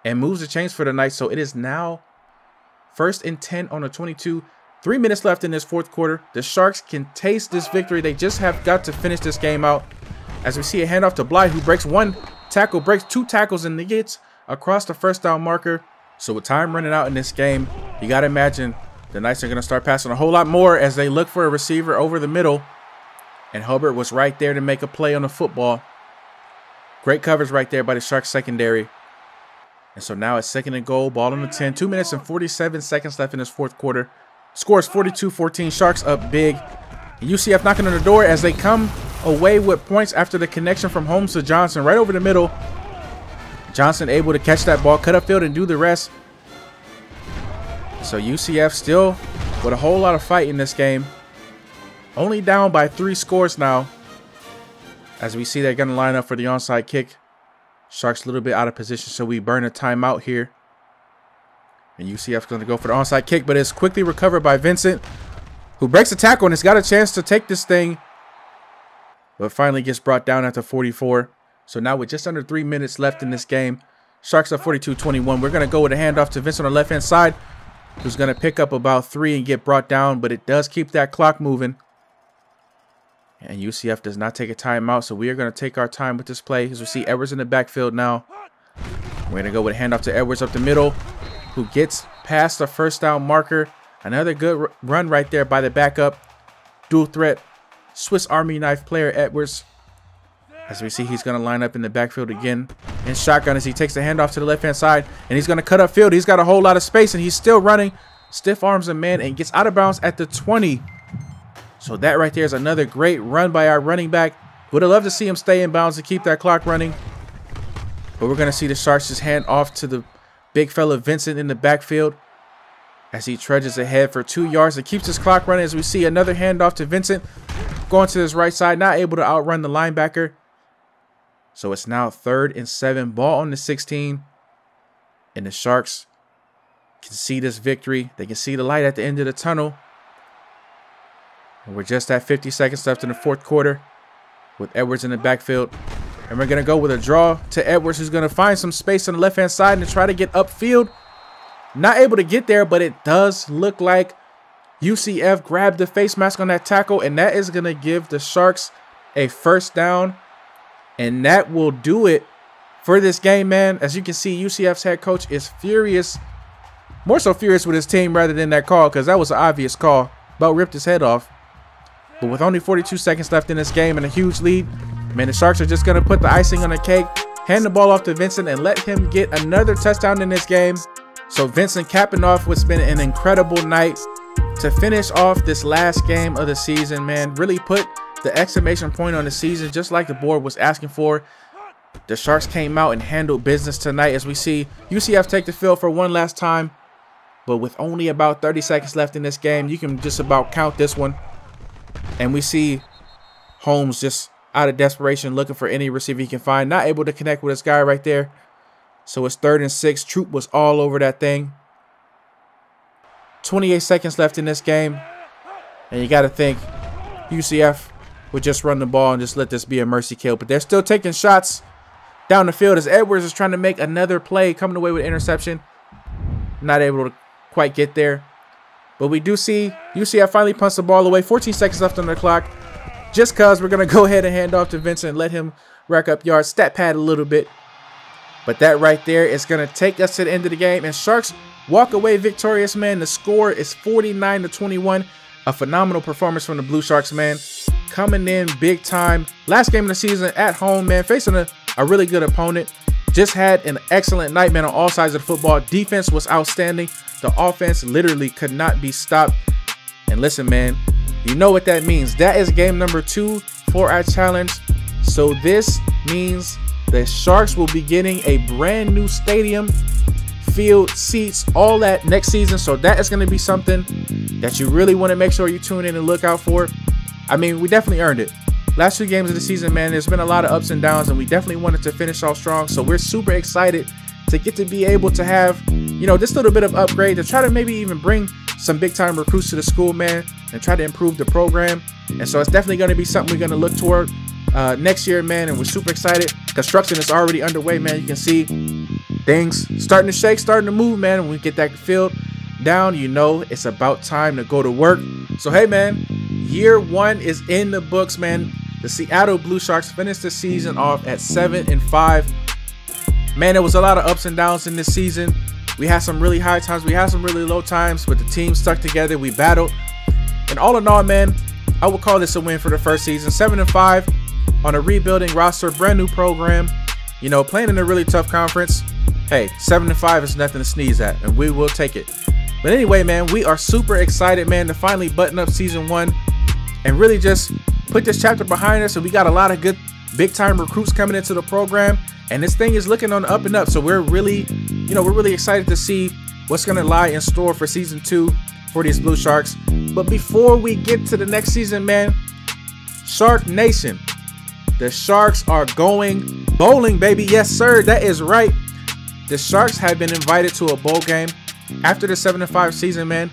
and moves the chains for the Knights. So it is now 1st and 10 on the 22. 3 minutes left in this 4th quarter. The Sharks can taste this victory. They just have got to finish this game out. As we see a handoff to Blythe, who breaks 1 tackle, breaks 2 tackles, and gets across the 1st down marker. So with time running out in this game, you got to imagine the Knights are going to start passing a whole lot more as they look for a receiver over the middle. And Hubbard was right there to make a play on the football. Great coverage right there by the Sharks secondary. And so now it's 2nd and goal, ball on the 10. 2 minutes and 47 seconds left in this 4th quarter. Scores 42-14. Sharks up big. UCF knocking on the door as they come away with points after the connection from Holmes to Johnson right over the middle. Johnson able to catch that ball, cut upfield, and do the rest. So UCF still with a whole lot of fight in this game. Only down by 3 scores now. As we see they're going to line up for the onside kick. Sharks a little bit out of position, so we burn a timeout here. And UCF's going to go for the onside kick, but it's quickly recovered by Vincent, who breaks a tackle and has got a chance to take this thing, but finally gets brought down at the 44. So now with just under 3 minutes left in this game, Sharks up 42-21. We're going to go with a handoff to Vincent on the left-hand side, who's going to pick up about 3 and get brought down, but it does keep that clock moving. And UCF does not take a timeout, so we are going to take our time with this play. As we see Edwards in the backfield now. We're going to go with a handoff to Edwards up the middle, who gets past the 1st down marker. Another good run right there by the backup. Dual threat, Swiss Army knife player Edwards. As we see, he's going to line up in the backfield again in shotgun as he takes the handoff to the left-hand side. And he's going to cut upfield. He's got a whole lot of space, and he's still running. Stiff arms a man and gets out of bounds at the 20. So that right there is another great run by our running back. Would have loved to see him stay in bounds to keep that clock running. But we're going to see the Sharks just hand off to the big fella Vincent in the backfield as he trudges ahead for 2 yards and keeps his clock running. As we see another handoff to Vincent going to his right side, not able to outrun the linebacker. So it's now 3rd and 7, ball on the 16. And the Sharks can see this victory. They can see the light at the end of the tunnel. And we're just at 50 seconds left in the 4th quarter with Edwards in the backfield. And we're going to go with a draw to Edwards, who's going to find some space on the left-hand side and try to get upfield. Not able to get there, but it does look like UCF grabbed the face mask on that tackle, and that is going to give the Sharks a 1st down. And that will do it for this game, man. As you can see, UCF's head coach is furious. More so furious with his team rather than that call, because that was an obvious call. About ripped his head off. But with only 42 seconds left in this game and a huge lead, man, the Sharks are just going to put the icing on the cake, hand the ball off to Vincent, and let him get another touchdown in this game. So Vincent capping off what's been an incredible night to finish off this last game of the season, man. Really put the exclamation point on the season, just like the board was asking for. The Sharks came out and handled business tonight as we see UCF take the field for one last time. But with only about 30 seconds left in this game, you can just about count this one. And we see Holmes just out of desperation looking for any receiver he can find. Not able to connect with this guy right there. So it's 3rd and 6. Troop was all over that thing. 28 seconds left in this game. And you got to think UCF would just run the ball and just let this be a mercy kill. But they're still taking shots down the field as Edwards is trying to make another play, coming away with interception. Not able to quite get there. But we do see UCF finally punts the ball away. 14 seconds left on the clock. Just because we're going to go ahead and hand off to Vincent and let him rack up yards, stat pad a little bit. But that right there is going to take us to the end of the game. And Sharks walk away victorious, man. The score is 49-21. A phenomenal performance from the Blue Sharks, man. coming in big time. Last game of the season at home, man, facing a really good opponent. Just had an excellent night, man, on all sides of the football. Defense was outstanding. The offense literally could not be stopped. And listen, man, you know what that means. That is game number 2 for our challenge. So this means the Sharks will be getting a brand new stadium, field, seats, all that next season. So that is going to be something that you really want to make sure you tune in and look out for. I mean, we definitely earned it. Last 2 games of the season, man, there's been a lot of ups and downs, and we definitely wanted to finish off strong. So we're super excited to get to be able to have, you know, this little bit of upgrade to try to maybe even bring some big time recruits to the school, man, and try to improve the program. And so it's definitely going to be something we're going to look toward next year, man, and we're super excited. Construction is already underway, man. You can see things starting to shake, starting to move, man. When we get that field down, you know it's about time to go to work. So hey, man, year 1 is in the books, man. The Seattle Blue Sharks finished the season off at 7-5. Man, there was a lot of ups and downs in this season. We had some really high times, we had some really low times, but the team stuck together, we battled. And all in all, man, I would call this a win for the first season. 7-5 on a rebuilding roster, brand new program, you know, playing in a really tough conference. Hey, 7-5 is nothing to sneeze at, and we will take it. But anyway, man, we are super excited, man, to finally button up season 1 and really just put this chapter behind us. And we got a lot of good big time recruits coming into the program, and this thing is looking on the up and up. So we're really, you know, we're really excited to see what's going to lie in store for season 2 for these Blue Sharks. But before we get to the next season, man, Shark Nation, the Sharks are going bowling, baby. Yes, sir. That is right. The Sharks have been invited to a bowl game after the 7-5 season, man.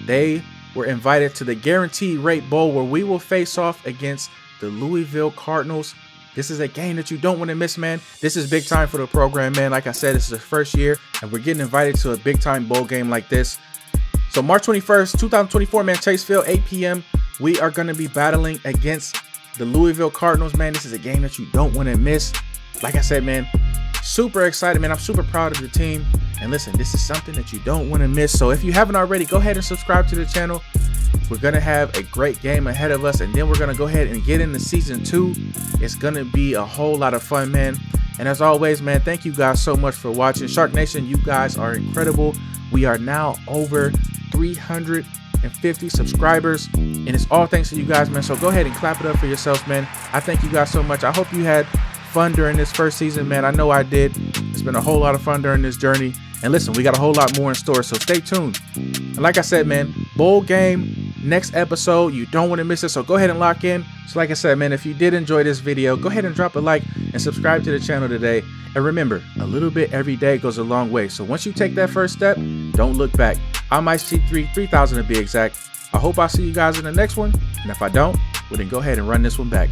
They were invited to the Guaranteed Rate Bowl, where we will face off against the Louisville Cardinals. This is a game that you don't want to miss, man. This is big time for the program, man. Like I said, this is the first year, and we're getting invited to a big time bowl game like this. So March 21st, 2024, man, Chase Field, 8 p.m. We are going to be battling against the Louisville Cardinals, man. This is a game that you don't want to miss. Like I said, man, super excited, man. I'm super proud of the team. And listen, this is something that you don't want to miss. So if you haven't already, go ahead and subscribe to the channel. We're going to have a great game ahead of us, and then we're going to go ahead and get into season 2. It's going to be a whole lot of fun, man. And as always, man, thank you guys so much for watching. Shark Nation, you guys are incredible. We are now over 350 subscribers, and it's all thanks to you guys, man. So go ahead and clap it up for yourselves, man. I thank you guys so much. I hope you had fun during this first season, man. I know I did. It's been a whole lot of fun during this journey. And listen, we got a whole lot more in store, so stay tuned. And like I said, man, bowl game, next episode, you don't want to miss it, so go ahead and lock in. So like I said, man, if you did enjoy this video, go ahead and drop a like and subscribe to the channel today. And remember, a little bit every day goes a long way. So once you take that first step, don't look back. I'm Ncaa 3000 to be exact. I hope I see you guys in the next one. And if I don't, well, then go ahead and run this one back.